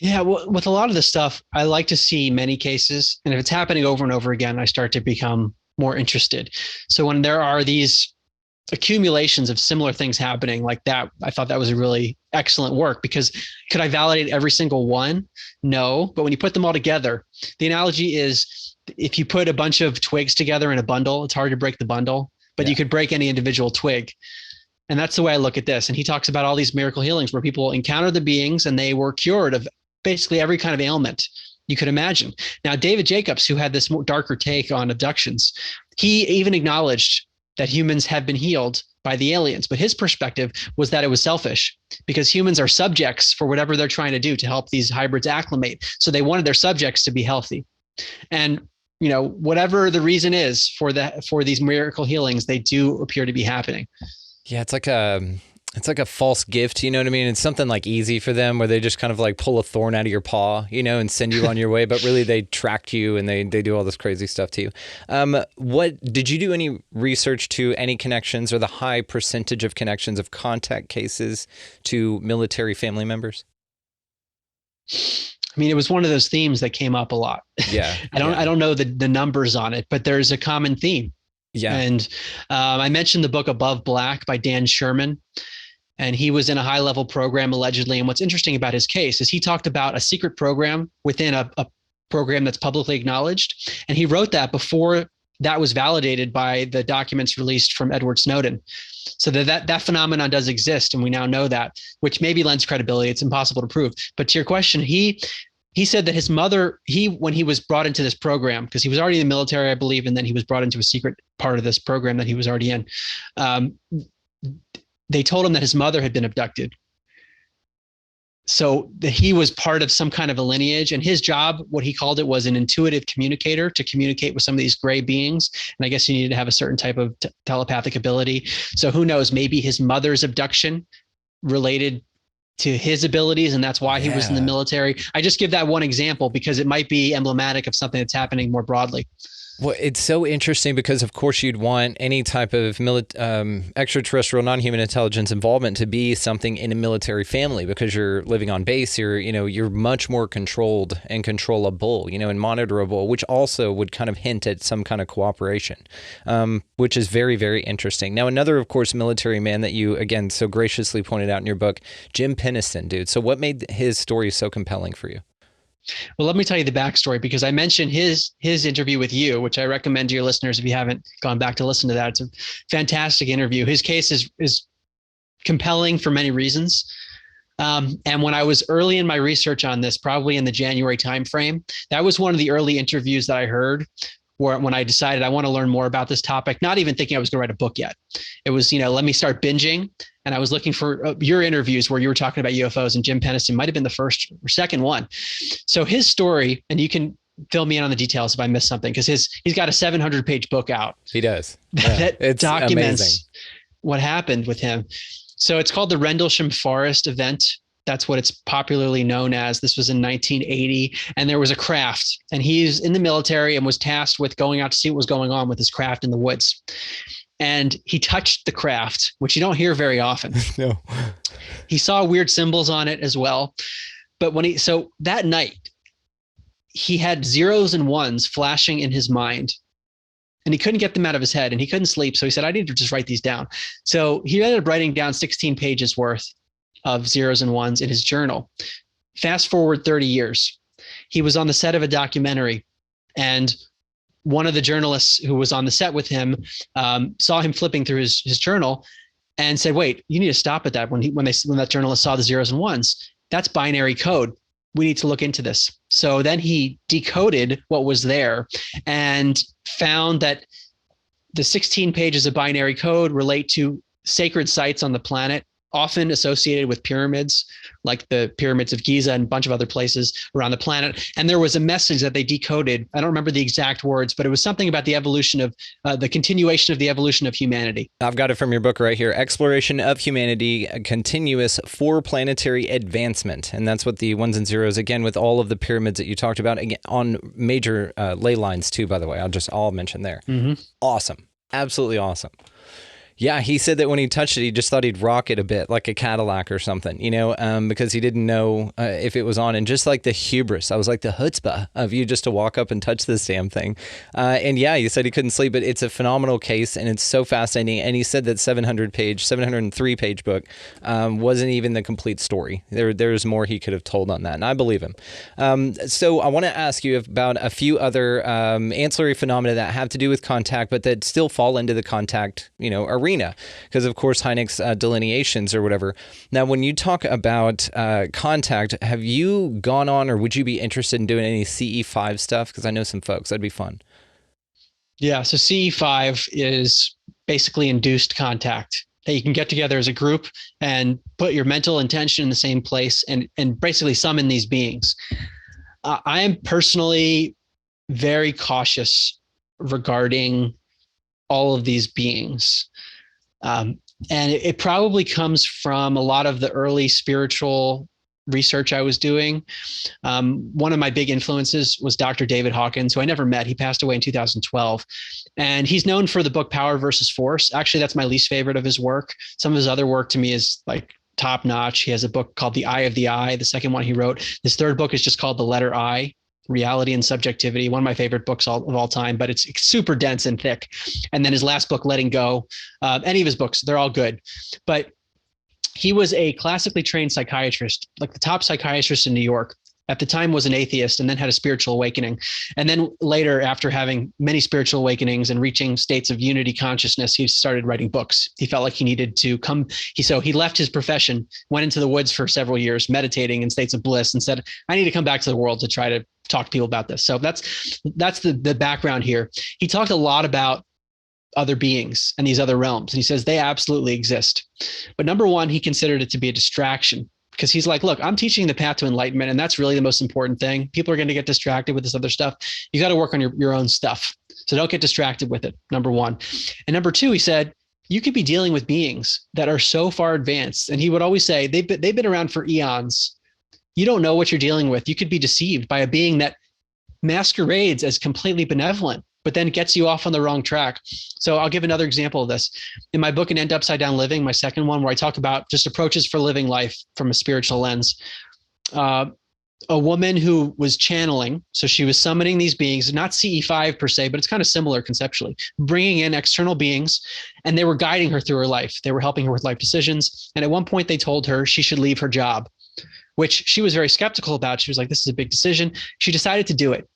S6: Yeah, well, with a lot of this stuff, I like to see many cases. And if it's happening over and over again, I start to become more interested. So when there are these accumulations of similar things happening like that, I thought that was a really excellent work, because could I validate every single one? No. But when you put them all together, the analogy is if you put a bunch of twigs together in a bundle, it's hard to break the bundle, but you could break any individual twig. And that's the way I look at this. And he talks about all these miracle healings where people encountered the beings and they were cured of basically every kind of ailment you could imagine. Now, David Jacobs, who had this more darker take on abductions, he even acknowledged that humans have been healed by the aliens. But his perspective was that it was selfish, because humans are subjects for whatever they're trying to do to help these hybrids acclimate. So they wanted their subjects to be healthy. And whatever the reason is for these miracle healings, they do appear to be happening.
S7: Yeah, it's like a false gift, you know what I mean? It's something like easy for them, where they just kind of like pull a thorn out of your paw, and send you on your way, but really they track you and they do all this crazy stuff to you. What did you do any research to any connections, or the high percentage of connections of contact cases to military family members?
S6: I mean, it was one of those themes that came up a lot.
S7: Yeah.
S6: I don't know the numbers on it, but there's a common theme.
S7: Yeah.
S6: And I mentioned the book Above Black by Dan Sherman, and he was in a high-level program allegedly. And what's interesting about his case is he talked about a secret program within a program that's publicly acknowledged. And he wrote that before that was validated by the documents released from Edward Snowden. So that phenomenon does exist, and we now know that, which maybe lends credibility. It's impossible to prove. But to your question, he said that his mother, when he was brought into this program, because he was already in the military, I believe, and then he was brought into a secret part of this program that he was already in. They told him that his mother had been abducted. So that he was part of some kind of a lineage, and his job, what he called it, was an intuitive communicator, to communicate with some of these gray beings. And I guess you needed to have a certain type of telepathic ability. So who knows, maybe his mother's abduction related to his abilities, and that's why he was in the military. I just give that one example because it might be emblematic of something that's happening more broadly.
S7: Well, it's so interesting because, of course, you'd want any type of extraterrestrial, non-human intelligence involvement to be something in a military family, because you're living on base. You're much more controlled and controllable, and monitorable, which also would kind of hint at some kind of cooperation, which is very, very interesting. Now, another, of course, military man that you, again, so graciously pointed out in your book, Jim Penniston, dude. So what made his story so compelling for you?
S6: Well, let me tell you the backstory, because I mentioned his interview with you, which I recommend to your listeners if you haven't gone back to listen to that. It's a fantastic interview. His case is compelling for many reasons. And when I was early in my research on this, probably in the January timeframe, that was one of the early interviews that I heard when I decided I want to learn more about this topic, not even thinking I was going to write a book yet. It was, let me start binging. And I was looking for your interviews where you were talking about UFOs, and Jim Pennison might've been the first or second one. So his story, and you can fill me in on the details if I missed something, because he's got a 700-page book out.
S7: He does.
S6: Yeah, that documents
S7: amazing
S6: what happened with him. So it's called the Rendlesham Forest event. That's what it's popularly known as. This was in 1980, and there was a craft, and he's in the military and was tasked with going out to see what was going on with his craft in the woods. And he touched the craft, which you don't hear very often.
S7: No.
S6: He saw weird symbols on it as well. But so that night, he had zeros and ones flashing in his mind, and he couldn't get them out of his head, and he couldn't sleep. So he said, I need to just write these down. So he ended up writing down 16 pages worth of zeros and ones in his journal. Fast forward 30 years, he was on the set of a documentary, and one of the journalists who was on the set with him saw him flipping through his journal and said, wait, you need to stop at that. When that journalist saw the zeros and ones, that's binary code. We need to look into this. So then he decoded what was there and found that the 16 pages of binary code relate to sacred sites on the planet, often associated with pyramids, like the pyramids of Giza and a bunch of other places around the planet. And there was a message that they decoded. I don't remember the exact words, but it was something about the evolution of the continuation of the evolution of humanity.
S7: I've got it from your book right here. Exploration of Humanity, a continuous planetary advancement. And that's what the ones and zeros, again, with all of the pyramids that you talked about, again, on major ley lines too, by the way. I'll mention there. Mm-hmm. Awesome. Absolutely awesome. Yeah, he said that when he touched it, he just thought he'd rock it a bit, like a Cadillac or something, because he didn't know if it was on. And just like the hubris, I was like the chutzpah of you just to walk up and touch this damn thing. And yeah, he said he couldn't sleep, but it's a phenomenal case, and it's so fascinating. And he said that 703-page book wasn't even the complete story. There's more he could have told on that, and I believe him. So I want to ask you about a few other ancillary phenomena that have to do with contact, but that still fall into the contact, arena, because of course Hynek's delineations or whatever. Now, when you talk about contact, have you gone on, or would you be interested in doing any CE5 stuff? Because I know some folks. That'd be fun.
S6: Yeah, so CE5 is basically induced contact. That you can get together as a group and put your mental intention in the same place and basically summon these beings. I am personally very cautious regarding all of these beings. And it probably comes from a lot of the early spiritual research I was doing. One of my big influences was Dr. David Hawkins, who I never met. He passed away in 2012. And he's known for the book Power versus Force. Actually, that's my least favorite of his work. Some of his other work to me is like top notch. He has a book called The Eye of the I, the second one he wrote. His third book is just called The Letter I, Reality and Subjectivity, one of my favorite books of all time, but it's super dense and thick. And then his last book, Letting Go, any of his books, they're all good. But he was a classically trained psychiatrist, like the top psychiatrist in New York. At the time was an atheist, and then had a spiritual awakening. And then later, after having many spiritual awakenings and reaching states of unity consciousness, he started writing books. He felt like he needed to come. So he left his profession, went into the woods for several years, meditating in states of bliss, and said, I need to come back to the world to try to talk to people about this. So that's the background here. He talked a lot about other beings and these other realms. And he says they absolutely exist. But number one, he considered it to be a distraction, because he's like, look, I'm teaching the path to enlightenment, and that's really the most important thing. People are going to get distracted with this other stuff. You got to work on your own stuff. So don't get distracted with it, number one. And number two, he said, you could be dealing with beings that are so far advanced. And he would always say, they've been around for eons. You don't know what you're dealing with. You could be deceived by a being that masquerades as completely benevolent, but then gets you off on the wrong track. So I'll give another example of this. In my book, An End Upside Down Living, my second one, where I talk about just approaches for living life from a spiritual lens, a woman who was channeling, so she was summoning these beings, not CE5 per se, but it's kind of similar conceptually, bringing in external beings, and they were guiding her through her life. They were helping her with life decisions. And at one point they told her she should leave her job, which she was very skeptical about. She was like, this is a big decision. She decided to do it.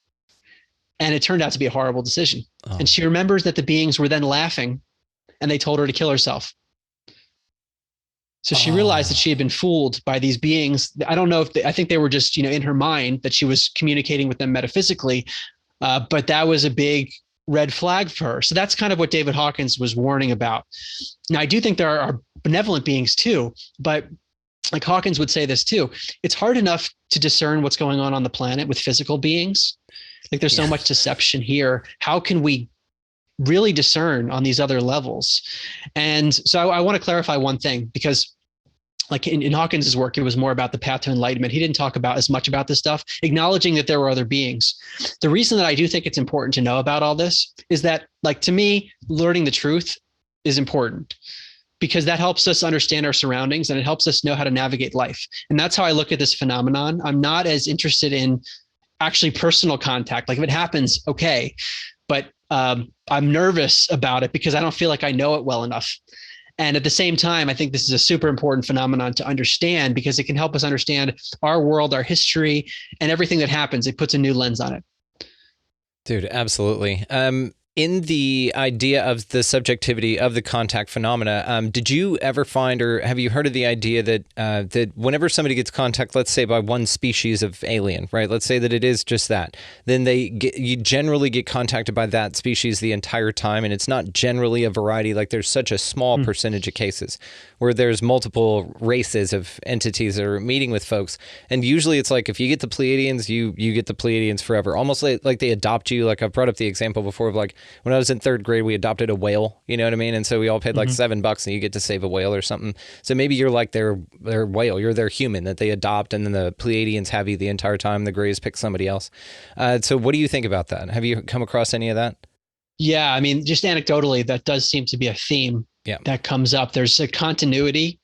S6: And it turned out to be a horrible decision. Oh. And she remembers that the beings were then laughing, and they told her to kill herself. So she realized that she had been fooled by these beings. I don't know if I think they were just, in her mind, that she was communicating with them metaphysically. But that was a big red flag for her. So that's kind of what David Hawkins was warning about. Now, I do think there are benevolent beings too, but like Hawkins would say this too, it's hard enough to discern what's going on the planet with physical beings. Like there's so much deception here. How can we really discern on these other levels? And so I want to clarify one thing, because like in Hawkins's work, it was more about the path to enlightenment. He didn't talk about as much about this stuff, acknowledging that there were other beings. The reason that I do think it's important to know about all this is that, like, to me, learning the truth is important, because that helps us understand our surroundings and it helps us know how to navigate life. And that's how I look at this phenomenon. I'm not as interested in actually personal contact. Like if it happens, okay. But I'm nervous about it because I don't feel like I know it well enough. And at the same time, I think this is a super important phenomenon to understand, because it can help us understand our world, our history, and everything that happens. It puts a new lens on it.
S7: Dude, absolutely. In the idea of the subjectivity of the contact phenomena, did you ever find, or have you heard of the idea that that whenever somebody gets contact, let's say by one species of alien, right? Let's say that it is just that, then you generally get contacted by that species the entire time, and it's not generally a variety. Like there's such a small percentage of cases where there's multiple races of entities that are meeting with folks, and usually it's like if you get the Pleiadians, you get the Pleiadians forever. Almost like they adopt you. Like I've brought up the example before of like, when I was in third grade, we adopted a whale, you know what I mean? And so we all paid like $7 and you get to save a whale or something. So maybe you're like their whale, you're their human that they adopt, and then the Pleiadians have you the entire time. The Greys pick somebody else. So what do you think about that? Have you come across any of that?
S6: Yeah, I mean, just anecdotally, that does seem to be a theme that comes up. There's a continuity.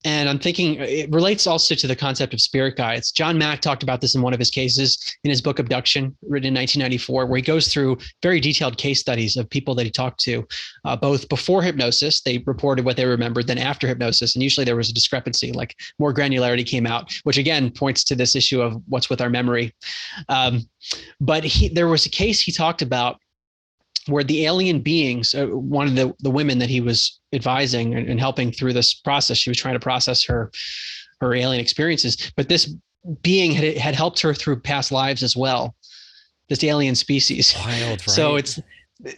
S6: And I'm thinking it relates also to the concept of spirit guides. John Mack talked about this in one of his cases in his book Abduction, written in 1994, where he goes through very detailed case studies of people that he talked to, both before hypnosis, they reported what they remembered, then after hypnosis. And usually there was a discrepancy, like more granularity came out, which again points to this issue of what's with our memory. But there was a case he talked about where the alien beings, one of the women that he was advising and helping through this process, she was trying to process her alien experiences, but this being had helped her through past lives as well, this alien species.
S7: Wild, right?
S6: So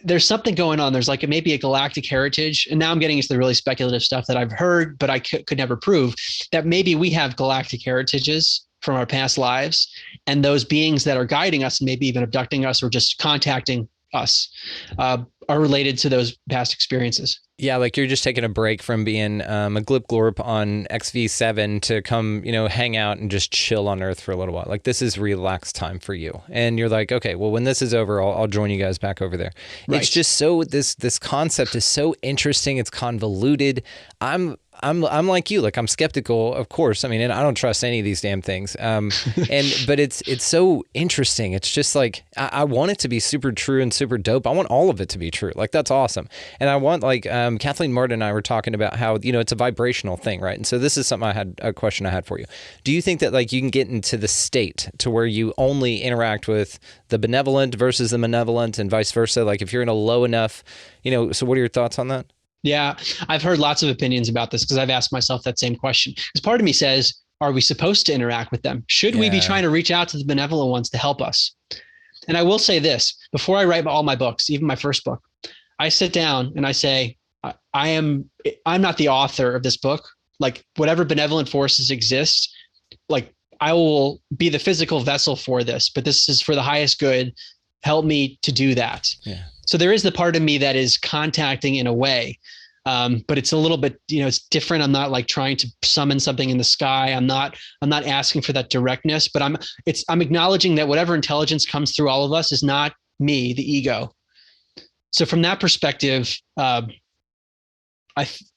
S6: there's something going on. There's like maybe a galactic heritage. And now I'm getting into the really speculative stuff that I've heard, but I could never prove, that maybe we have galactic heritages from our past lives. And those beings that are guiding us and maybe even abducting us or just contacting us are related to those past experiences.
S7: Yeah, like you're just taking a break from being a glip glorp on XV7 to come, hang out and just chill on Earth for a little while. Like this is relaxed time for you. And you're like, okay, well, when this is over, I'll join you guys back over there. Right. It's just so, this concept is so interesting. It's convoluted. I'm like you, like I'm skeptical, of course. I mean, and I don't trust any of these damn things. But it's so interesting. It's just like, I want it to be super true and super dope. I want all of it to be true. Like that's awesome. And I want like, Kathleen Martin and I were talking about how, it's a vibrational thing, right? And so this is something a question I had for you. Do you think that like you can get into the state to where you only interact with the benevolent versus the malevolent and vice versa? Like if you're in a low enough, so what are your thoughts on that?
S6: Yeah, I've heard lots of opinions about this because I've asked myself that same question. Because part of me says, are we supposed to interact with them? Should we be trying to reach out to the benevolent ones to help us? And I will say this, before I write all my books, even my first book, I sit down and I say, I'm not the author of this book. Like whatever benevolent forces exist, like I will be the physical vessel for this, but this is for the highest good. Help me to do that. Yeah. So there is the part of me that is contacting in a way, but it's a little bit, it's different. I'm not like trying to summon something in the sky. I'm not asking for that directness, but I'm acknowledging that whatever intelligence comes through all of us is not me, the ego. So from that perspective,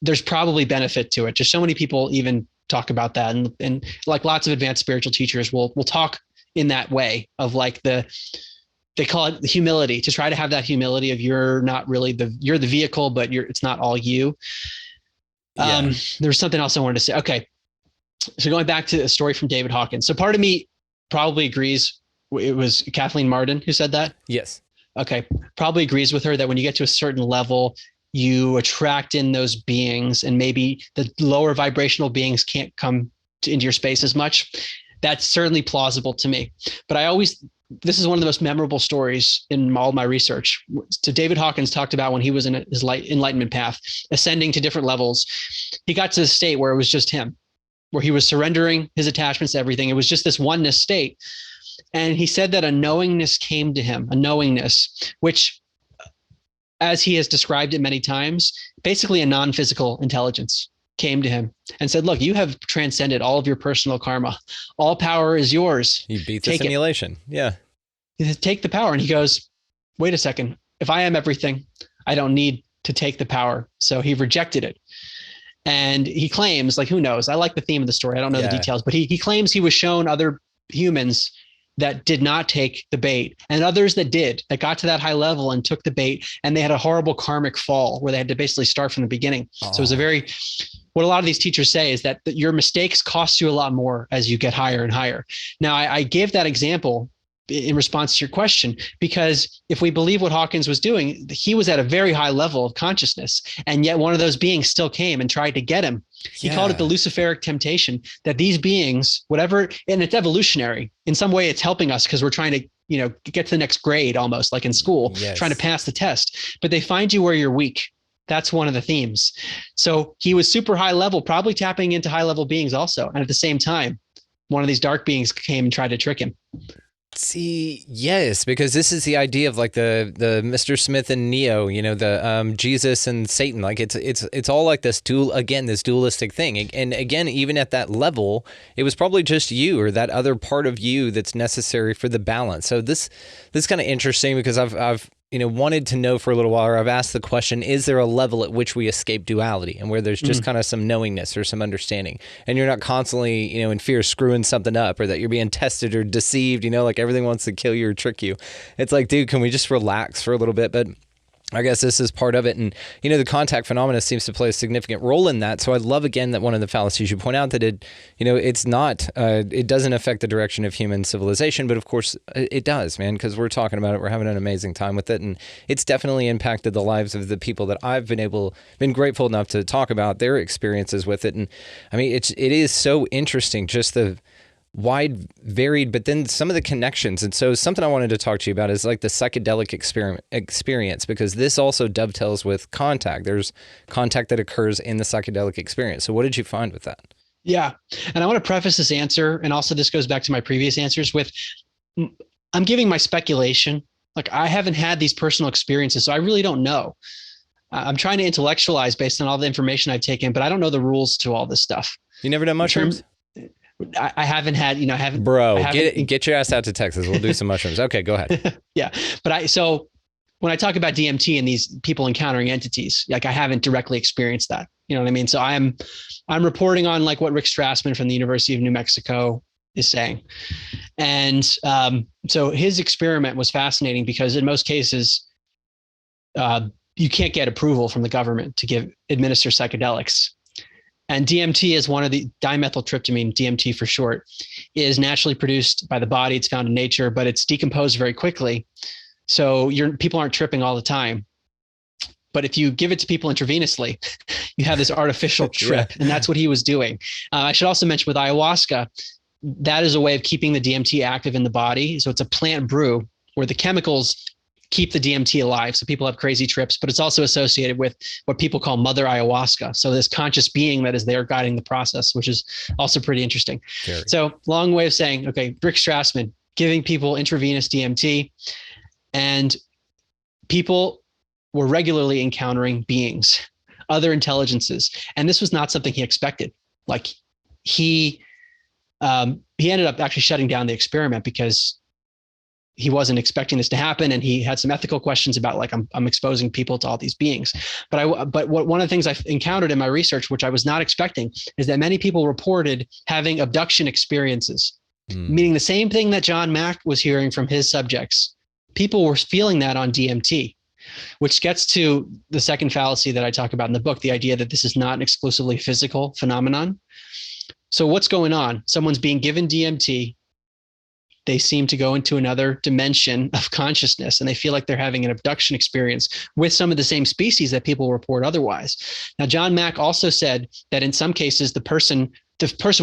S6: there's probably benefit to it. Just so many people even talk about that, and like lots of advanced spiritual teachers will talk in that way of like they call it the humility, to try to have that humility of you're not really you're the vehicle, but it's not all you. There's something else I wanted to say. Okay. So going back to a story from David Hawkins. So part of me probably agrees. It was Kathleen Martin who said that. Yes. Okay. Probably agrees with her that when you get to a certain level, you attract in those beings, and maybe the lower vibrational beings can't come into your space as much. That's certainly plausible to me. But I always this is one of the most memorable stories in all my research. So David Hawkins talked about when he was in his enlightenment path, ascending to different levels. He got to the state where it was just him, where he was surrendering his attachments to everything. It was just this oneness state. And he said that a knowingness came to him, a knowingness, which, as he has described it many times, basically a non-physical intelligence came to him and said, look, you have transcended all of your personal karma. All power is yours.
S7: You beat the simulation. Yeah.
S6: Take the power. And he goes, wait a second. If I am everything, I don't need to take the power. So he rejected it. And he claims, like, who knows? I like the theme of the story. I don't know the details, but he claims he was shown other humans that did not take the bait, and others that did, that got to that high level and took the bait, and they had a horrible karmic fall where they had to basically start from the beginning. So it was what a lot of these teachers say is that your mistakes cost you a lot more as you get higher and higher. Now, I gave that example in response to your question, because if we believe what Hawkins was doing, he was at a very high level of consciousness, and yet one of those beings still came and tried to get him. He called it the Luciferic temptation, that these beings, whatever, and it's evolutionary. In some way, it's helping us because we're trying to, get to the next grade, almost like in school, trying to pass the test. But they find you where you're weak. That's one of the themes. So he was super high level, probably tapping into high level beings also. And at the same time, one of these dark beings came and tried to trick him.
S7: See, yes, because this is the idea of like the Mr. Smith and Neo, the Jesus and Satan. Like it's all like this dualistic thing. And again, even at that level, it was probably just you or that other part of you that's necessary for the balance. So this is kind of interesting because I've wanted to know for a little while, or I've asked the question, is there a level at which we escape duality and where there's just kind of some knowingness or some understanding, and you're not constantly, in fear of screwing something up, or that you're being tested or deceived, like everything wants to kill you or trick you. It's like, dude, can we just relax for a little bit? But I guess this is part of it. And, the contact phenomena seems to play a significant role in that. So I love, again, that one of the fallacies you point out that it's not, it doesn't affect the direction of human civilization, but of course it does, man, because we're talking about it. We're having an amazing time with it. And it's definitely impacted the lives of the people that I've been grateful enough to talk about their experiences with it. And I mean, it is so interesting, just the wide, varied, but then some of the connections. And so something I wanted to talk to you about is like the psychedelic experience, because this also dovetails with contact. There's contact that occurs in the psychedelic experience. So what did you find with that?
S6: Yeah. And I want to preface this answer, and also this goes back to my previous answers, with I'm giving my speculation. Like, I haven't had these personal experiences, so I really don't know. I'm trying to intellectualize based on all the information I've taken, but I don't know the rules to all this stuff.
S7: You never done mushrooms?
S6: I haven't had,
S7: Bro, get your ass out to Texas. We'll do some mushrooms. Okay, go ahead.
S6: Yeah. But so when I talk about DMT and these people encountering entities, like, I haven't directly experienced that. You know what I mean? So I'm reporting on like what Rick Strassman from the University of New Mexico is saying. And so his experiment was fascinating because in most cases, you can't get approval from the government to administer psychedelics. And DMT is one of the dimethyltryptamine, DMT for short, is naturally produced by the body. It's found in nature, but it's decomposed very quickly. So people aren't tripping all the time. But if you give it to people intravenously, you have this artificial trip. And that's what he was doing. I should also mention with ayahuasca, that is a way of keeping the DMT active in the body. So it's a plant brew where the chemicals keep the DMT alive. So people have crazy trips, but it's also associated with what people call mother ayahuasca. So this conscious being that is there guiding the process, which is also pretty interesting. Very. So long way of saying, okay, Rick Strassman giving people intravenous DMT, and people were regularly encountering beings, other intelligences. And this was not something he expected. Like he ended up actually shutting down the experiment because he wasn't expecting this to happen, and he had some ethical questions about, like, I'm exposing people to all these beings. But one of the things I've encountered in my research, which I was not expecting, is that many people reported having abduction experiences, meaning the same thing that John Mack was hearing from his subjects. People were feeling that on DMT, which gets to the second fallacy that I talk about in the book, the idea that this is not an exclusively physical phenomenon. So what's going on? Someone's being given DMT. They seem to go into another dimension of consciousness, and they feel like they're having an abduction experience with some of the same species that people report otherwise. Now, John Mack also said that in some cases, the person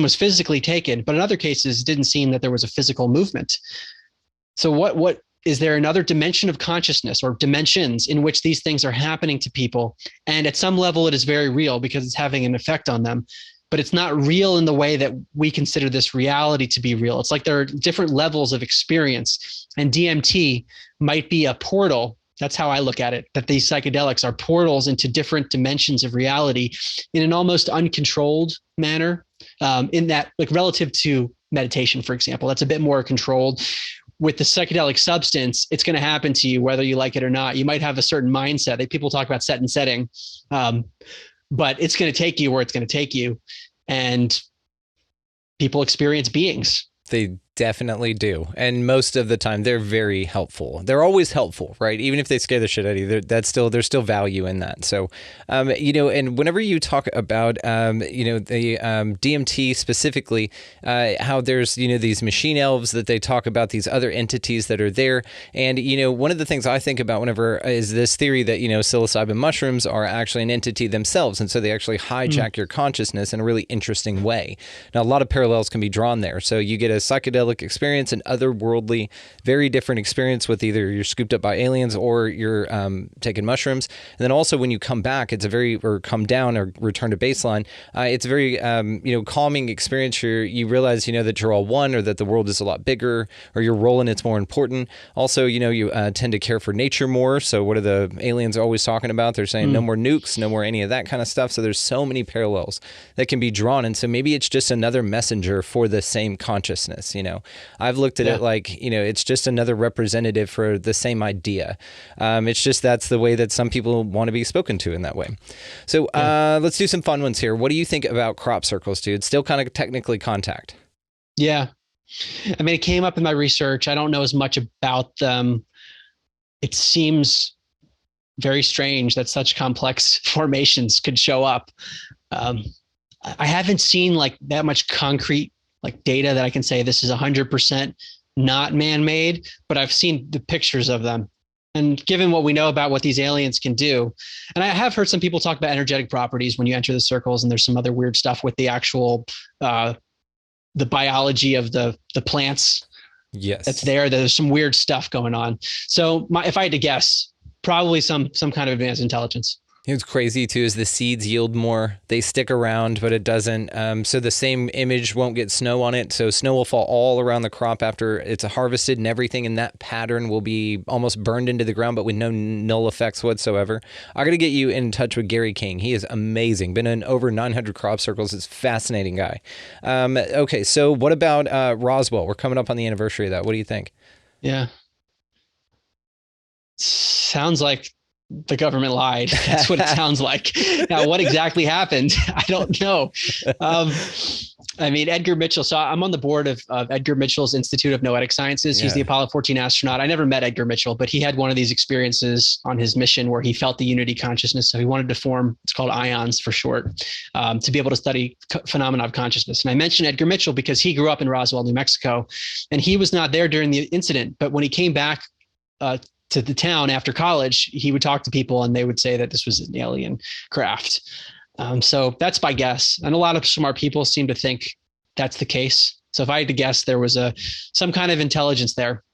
S6: was physically taken, but in other cases, it didn't seem that there was a physical movement. So what is there another dimension of consciousness or dimensions in which these things are happening to people? And at some level, it is very real because it's having an effect on them. But it's not real in the way that we consider this reality to be real. It's like there are different levels of experience, and DMT might be a portal. That's how I look at it, that these psychedelics are portals into different dimensions of reality in an almost uncontrolled manner, in that, like relative to meditation, for example, that's a bit more controlled. With the psychedelic substance, it's going to happen to you whether you like it or not. You might have a certain mindset that people talk about set and setting, but it's going to take you where it's going to take you. And people experience beings.
S7: They definitely do. And most of the time they're very helpful. They're always helpful, right? Even if they scare the shit out of you, there's still value in that. So, and whenever you talk about, the DMT specifically, how there's, these machine elves that they talk about, these other entities that are there. And, one of the things I think about whenever is this theory that, psilocybin mushrooms are actually an entity themselves. And so they actually hijack your consciousness in a really interesting way. Now, a lot of parallels can be drawn there. So you get a psychedelic experience, an otherworldly, very different experience with either you're scooped up by aliens or you're taking mushrooms. And then also when you come back, or come down or return to baseline, it's a very, calming experience. You realize, that you're all one, or that the world is a lot bigger, or your role in it's more important. Also, you tend to care for nature more. So what are the aliens always talking about? They're saying no more nukes, no more any of that kind of stuff. So there's so many parallels that can be drawn. And so maybe it's just another messenger for the same consciousness, I've looked at it like, it's just another representative for the same idea. It's just that's the way that some people want to be spoken to in that way. So let's do some fun ones here. What do you think about crop circles, dude? Still kind of technically contact.
S6: Yeah. I mean, it came up in my research. I don't know as much about them. It seems very strange that such complex formations could show up. I haven't seen like that much concrete data that I can say this is 100% not man-made, but I've seen the pictures of them. And given what we know about what these aliens can do, and I have heard some people talk about energetic properties when you enter the circles, and there's some other weird stuff with the actual, the biology of the plants.
S7: Yes.
S6: That's there. There's some weird stuff going on. So if I had to guess, probably some kind of advanced intelligence.
S7: What's crazy too is the seeds yield more. They stick around, but it doesn't. So the same image won't get snow on it. So snow will fall all around the crop after it's harvested, and everything in that pattern will be almost burned into the ground, but with no null effects whatsoever. I got to get you in touch with Gary King. He is amazing. Been in over 900 crop circles. He's a fascinating guy. Okay, so what about Roswell? We're coming up on the anniversary of that. What do you think?
S6: Yeah. Sounds like the government lied. That's what it sounds like. Now, what exactly happened? I don't know. I mean, Edgar Mitchell. So I'm on the board of Edgar Mitchell's Institute of Noetic Sciences. He's the Apollo 14 astronaut. I never met Edgar Mitchell, but he had one of these experiences on his mission where he felt the unity consciousness. So he wanted to form, it's called ions for short, to be able to study phenomena of consciousness. And I mentioned Edgar Mitchell because he grew up in Roswell, New Mexico, and he was not there during the incident. But when he came back to the town after college, he would talk to people and they would say that this was an alien craft. So that's my guess. And a lot of smart people seem to think that's the case. So if I had to guess, there was some kind of intelligence there.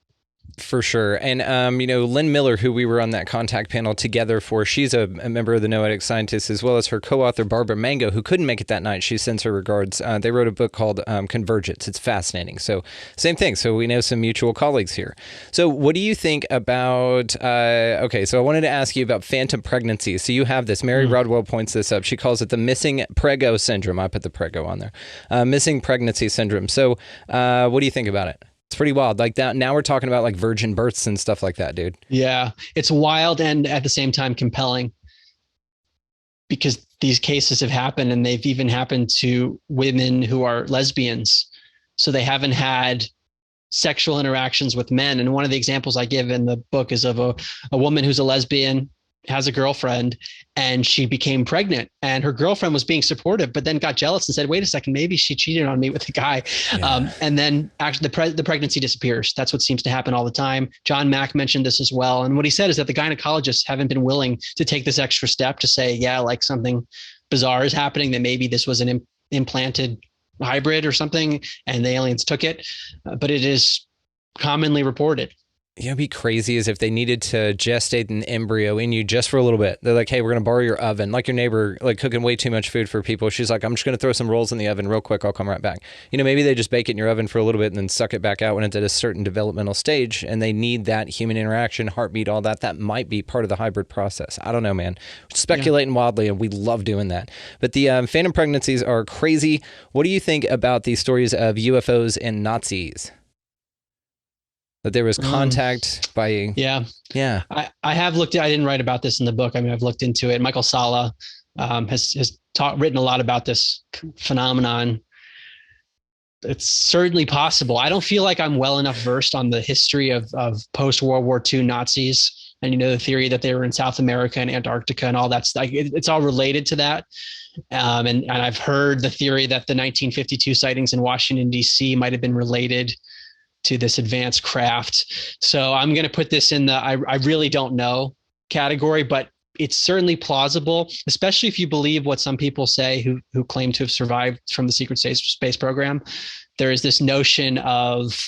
S7: For sure. And, Lynn Miller, who we were on that contact panel together for, she's a member of the Noetic Scientists, as well as her co-author, Barbara Mango, who couldn't make it that night. She sends her regards. They wrote a book called Convergence. It's fascinating. So same thing. So we know some mutual colleagues here. So what do you think about, okay, so I wanted to ask you about phantom pregnancy. So you have this, Mary Rodwell points this up. She calls it the missing prego syndrome. I put the prego on there. Missing pregnancy syndrome. So what do you think about it? It's pretty wild. Like that. Now we're talking about like virgin births and stuff like that, dude.
S6: Yeah, it's wild and at the same time compelling, because these cases have happened, and they've even happened to women who are lesbians. So they haven't had sexual interactions with men. And one of the examples I give in the book is of a woman who's a lesbian, has a girlfriend, and she became pregnant, and her girlfriend was being supportive, but then got jealous and said, wait a second, maybe she cheated on me with the guy. Yeah. And then actually the pregnancy disappears. That's what seems to happen all the time. John Mack mentioned this as well. And what he said is that the gynecologists haven't been willing to take this extra step to say, yeah, like something bizarre is happening, that maybe this was an implanted hybrid or something, and the aliens took it. But it is commonly reported.
S7: It'd be crazy as if they needed to gestate an embryo in you just for a little bit. They're like, hey, we're going to borrow your oven. Like your neighbor, like cooking way too much food for people. She's like, I'm just going to throw some rolls in the oven real quick. I'll come right back. Maybe they just bake it in your oven for a little bit and then suck it back out when it's at a certain developmental stage. And they need that human interaction, heartbeat, all that. That might be part of the hybrid process. I don't know, man. Speculating wildly, and we love doing that. But the phantom pregnancies are crazy. What do you think about these stories of UFOs and Nazis? That there was contact by...
S6: Yeah. I have looked at, I didn't write about this in the book. I mean, I've looked into it. Michael Salla has written a lot about this phenomenon. It's certainly possible. I don't feel like I'm well enough versed on the history of post-World War II Nazis and, the theory that they were in South America and Antarctica and all that stuff. It's all related to that. And I've heard the theory that the 1952 sightings in Washington, D.C. might have been related to this advanced craft. So I'm going to put this in the I really don't know category, but it's certainly plausible, especially if you believe what some people say who claim to have survived from the secret space program. There is this notion of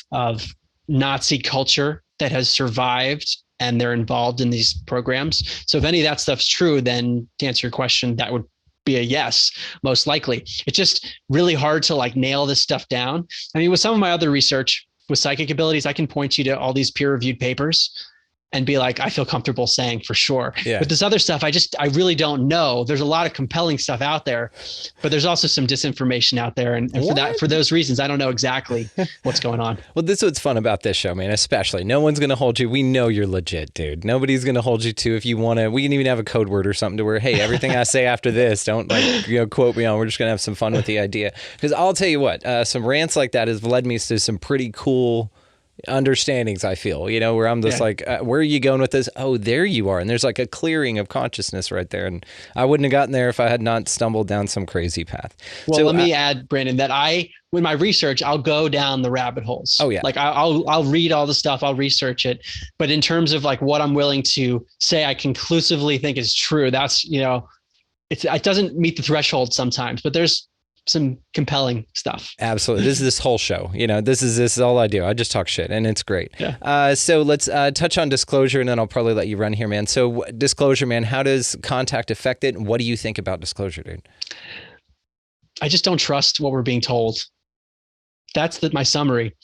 S6: Nazi culture that has survived, and they're involved in these programs. So if any of that stuff's true, then to answer your question, that would be a yes, most likely. It's just really hard to nail this stuff down. I mean, with some of my other research, with psychic abilities, I can point you to all these peer-reviewed papers and be like, I feel comfortable saying for sure.
S7: Yeah.
S6: But this other stuff, I really don't know. There's a lot of compelling stuff out there, but there's also some disinformation out there. And for those reasons, I don't know exactly what's going on.
S7: Well, this is what's fun about this show, man, especially. No one's going to hold you. We know you're legit, dude. Nobody's going to hold you to if you want to. We can even have a code word or something to where, hey, everything I say after this, don't quote me on. We're just going to have some fun with the idea. Because I'll tell you what, some rants like that has led me to some pretty cool understandings, I feel, where I'm just where are you going with this? Oh, there you are. And there's a clearing of consciousness right there. And I wouldn't have gotten there if I had not stumbled down some crazy path.
S6: Well, so, let me add, Brandon, that with my research, I'll go down the rabbit holes.
S7: Oh yeah.
S6: I'll read all the stuff, I'll research it. But in terms of what I'm willing to say, I conclusively think is true. That's, it doesn't meet the threshold sometimes, but there's some compelling stuff.
S7: Absolutely. This is this whole show. This is all I do. I just talk shit, and it's great.
S6: Yeah.
S7: So let's touch on disclosure, and then I'll probably let you run here, man. So disclosure, man, how does contact affect it? And what do you think about disclosure, dude?
S6: I just don't trust what we're being told. That's my summary.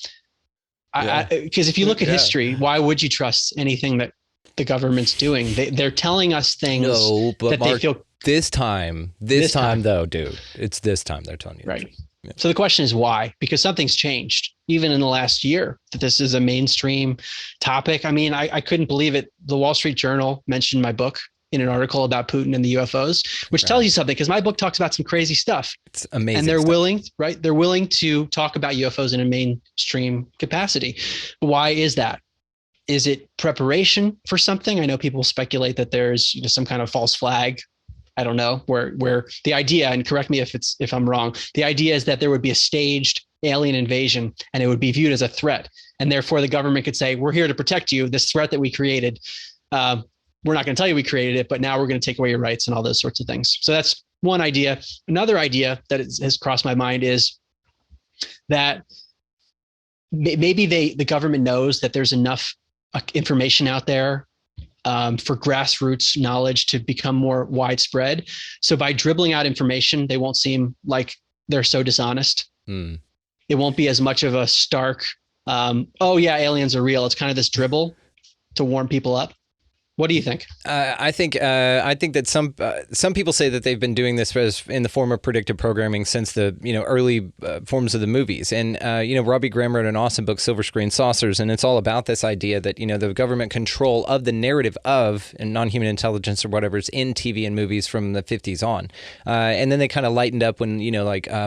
S6: Because if you look at history, why would you trust anything that the government's doing? They're telling us things that they feel. This time
S7: though, dude, it's this time they're telling you.
S6: Right. Yeah. So the question is why? Because something's changed, even in the last year, that this is a mainstream topic. I mean, I couldn't believe it. The Wall Street Journal mentioned my book in an article about Putin and the UFOs, which tells you something, because my book talks about some crazy stuff.
S7: It's amazing.
S6: And they're willing, right? They're willing to talk about UFOs in a mainstream capacity. Why is that? Is it preparation for something? I know people speculate that there's some kind of false flag. I don't know, where the idea, and correct me if I'm wrong, the idea is that there would be a staged alien invasion and it would be viewed as a threat. And therefore the government could say, we're here to protect you, this threat that we created. We're not going to tell you we created it, but now we're going to take away your rights and all those sorts of things. So that's one idea. Another idea that has crossed my mind is that maybe the government knows that there's enough information out there for grassroots knowledge to become more widespread. So by dribbling out information, they won't seem like they're so dishonest. It won't be as much of a stark, oh yeah, aliens are real. It's kind of this dribble to warm people up. What do you think?
S7: I think that some people say that they've been doing this in the form of predictive programming since the early forms of the movies. And Robbie Graham wrote an awesome book, Silver Screen Saucers, and it's all about this idea that the government control of the narrative of non-human intelligence or whatever is in TV and movies from the 50s on. And then they kind of lightened up when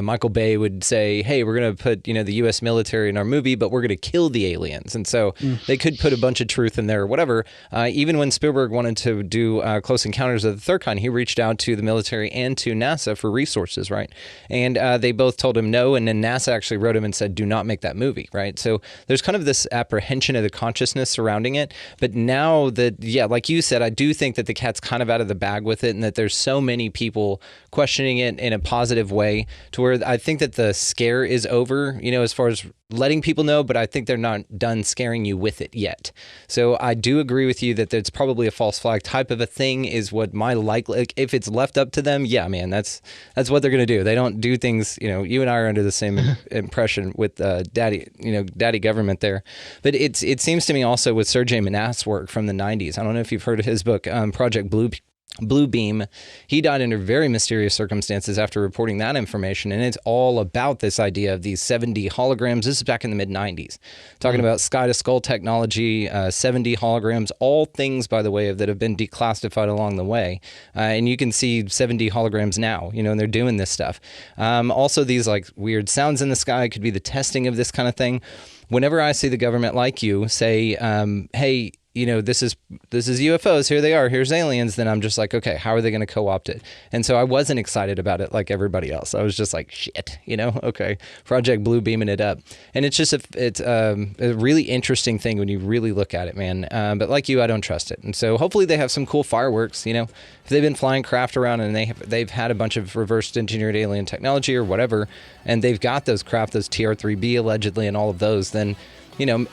S7: Michael Bay would say, "Hey, we're going to put the U.S. military in our movie, but we're going to kill the aliens." And so they could put a bunch of truth in there or whatever. Even when Spielberg wanted to do Close Encounters of the Third Kind, he reached out to the military and to NASA for resources, right? And they both told him no, and then NASA actually wrote him and said, do not make that movie, right? So there's kind of this apprehension of the consciousness surrounding it. But now that, like you said, I do think that the cat's kind of out of the bag with it, and that there's so many people questioning it in a positive way to where I think that the scare is over, as far as letting people know, but I think they're not done scaring you with it yet. So I do agree with you that it's probably a false flag type of a thing is what my like if it's left up to them, yeah, man, that's what they're going to do. They don't do things, you and I are under the same impression with daddy government there. But it seems to me also with Sergei Manass's work from the 90s. I don't know if you've heard of his book, Project Blue Beam. He died under very mysterious circumstances after reporting that information, and it's all about this idea of these 7D holograms. This is back in the mid-90s, talking about sky-to-skull technology, 7D holograms, all things, by the way, that have been declassified along the way. And you can see 7D holograms now, and they're doing this stuff. Also, these like weird sounds in the sky could be the testing of this kind of thing. Whenever I see the government like you say, hey, this is UFOs, here they are, here's aliens, then I'm just like, okay, how are they going to co-opt it? And so I wasn't excited about it like everybody else. I was just like, shit, okay, Project Blue beaming it up. And it's just it's a really interesting thing when you really look at it, man. But like you, I don't trust it. And so hopefully they have some cool fireworks, if they've been flying craft around and they've had a bunch of reverse engineered alien technology or whatever, and they've got those craft, those TR-3B allegedly and all of those, then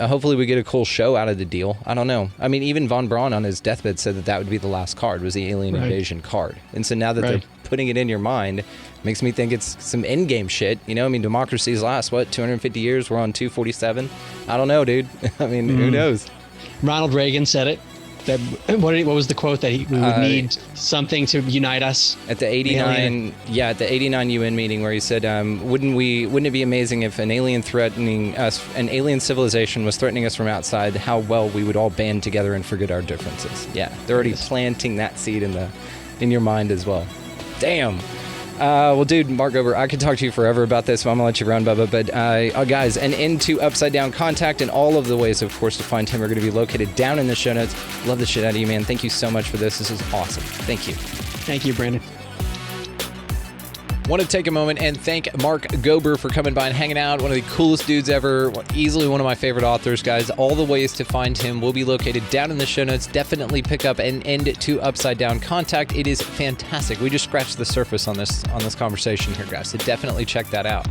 S7: hopefully we get a cool show out of the deal. I don't know. I mean, even von Braun on his deathbed said that would be the last card, was the alien invasion card. And so now that they're putting it in your mind, makes me think it's some endgame shit. Democracies last, 250 years? We're on 247? I don't know, dude. I mean, who knows?
S6: Ronald Reagan said it. What was the quote that we would need something to unite us
S7: at the 89 at the 89 UN meeting, where he said wouldn't it be amazing if an alien civilization was threatening us from outside, how well we would all band together and forget our differences. They're already planting that seed in your mind as well. Damn. Well, dude, Mark Gober, I could talk to you forever about this, so I'm going to let you run, Bubba. But guys, an end to Upside Down Contact, and all of the ways, of course, to find him are going to be located down in the show notes. Love the shit out of you, man. Thank you so much for this. This is awesome. Thank you.
S6: Thank you, Brandon.
S7: Want to take a moment and thank Mark Gober for coming by and hanging out. One of the coolest dudes ever. Easily one of my favorite authors, guys. All the ways to find him will be located down in the show notes. Definitely pick up an end to Upside Down Contact. It is fantastic. We just scratched the surface on this conversation here, guys. So definitely check that out.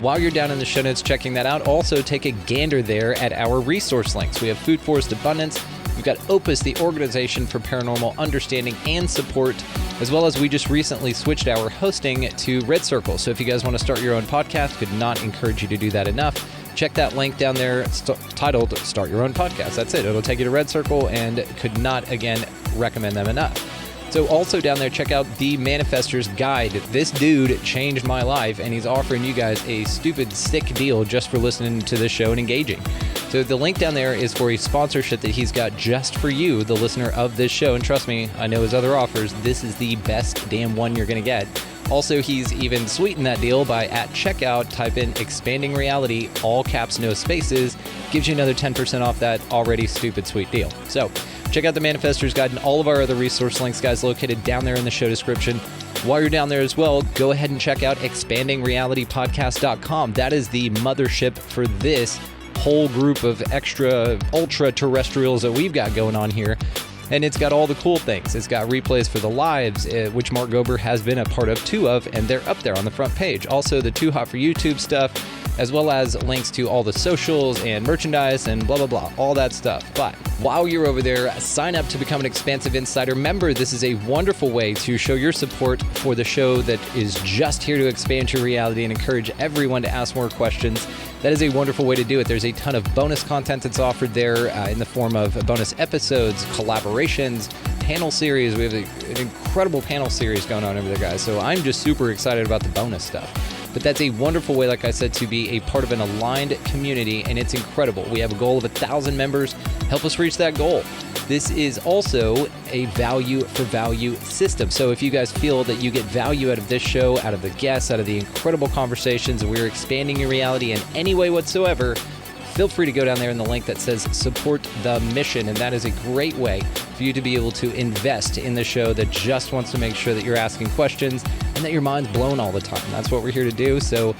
S7: While you're down in the show notes checking that out, also take a gander there at our resource links. We have Food Forest Abundance. We've got Opus, the organization for paranormal understanding and support, as well as we just recently switched our hosting to Red Circle. So if you guys want to start your own podcast, could not encourage you to do that enough. Check that link down there titled Start Your Own Podcast. That's it. It'll take you to Red Circle, and could not, again, recommend them enough. So also down there, check out the Manifester's Guide. This dude changed my life, and he's offering you guys a stupid sick deal just for listening to this show and engaging. So the link down there is for a sponsorship that he's got just for you, the listener of this show. And trust me, I know his other offers. This is the best damn one you're going to get. Also, he's even sweetened that deal by at checkout, type in Expanding Reality, all caps, no spaces. Gives you another 10% off that already stupid sweet deal. So check out the Manifester's Guide and all of our other resource links, guys, located down there in the show description. While you're down there as well, go ahead and check out expandingrealitypodcast.com. That is the mothership for this whole group of extra ultra terrestrials that we've got going on here. And it's got all the cool things. It's got replays for the lives, which Mark Gober has been a part of 2 of, and they're up there on the front page. Also, the Too Hot for YouTube stuff, as well as links to all the socials and merchandise and blah, blah, blah, all that stuff. But while you're over there, sign up to become an Expansive Insider. Remember, this is a wonderful way to show your support for the show that is just here to expand your reality and encourage everyone to ask more questions. That is a wonderful way to do it. There's a ton of bonus content that's offered there in the form of bonus episodes, collaborations, panel series. We have an incredible panel series going on over there, guys. So I'm just super excited about the bonus stuff. But that's a wonderful way, like I said, to be a part of an aligned community, and it's incredible. We have a goal of 1,000 members. Help us reach that goal. This is also a value for value system. So if you guys feel that you get value out of this show, out of the guests, out of the incredible conversations, and we're expanding your reality in any way whatsoever, feel free to go down there in the link that says support the mission. And that is a great way for you to be able to invest in the show that just wants to make sure that you're asking questions and that your mind's blown all the time. That's what we're here to do. So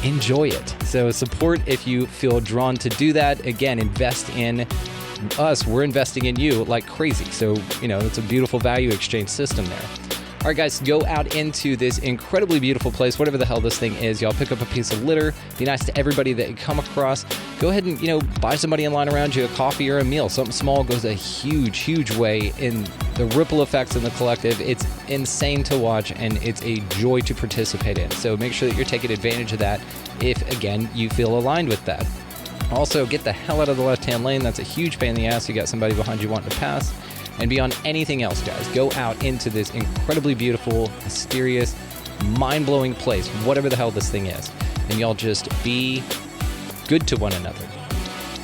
S7: enjoy it. So support if you feel drawn to do that. Again, invest in us. We're investing in you like crazy. So, it's a beautiful value exchange system there. All All right, guys, go out into this incredibly beautiful place, whatever the hell this thing is. Y'all pick up a piece of litter. Be nice to everybody that you come across. Go ahead and, buy somebody in line around you a coffee or a meal. Something small goes a huge, huge way in the ripple effects in the collective. It's insane to watch, and it's a joy to participate in. So make sure that you're taking advantage of that if, again, you feel aligned with that. Also, get the hell out of the left-hand lane. That's a huge pain in the ass. You got somebody behind you wanting to pass. And beyond anything else, guys, go out into this incredibly beautiful, mysterious, mind-blowing place, whatever the hell this thing is. And y'all just be good to one another.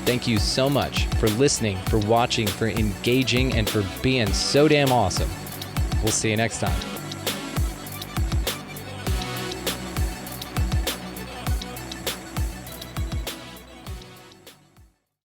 S7: Thank you so much for listening, for watching, for engaging, and for being so damn awesome. We'll see you next time.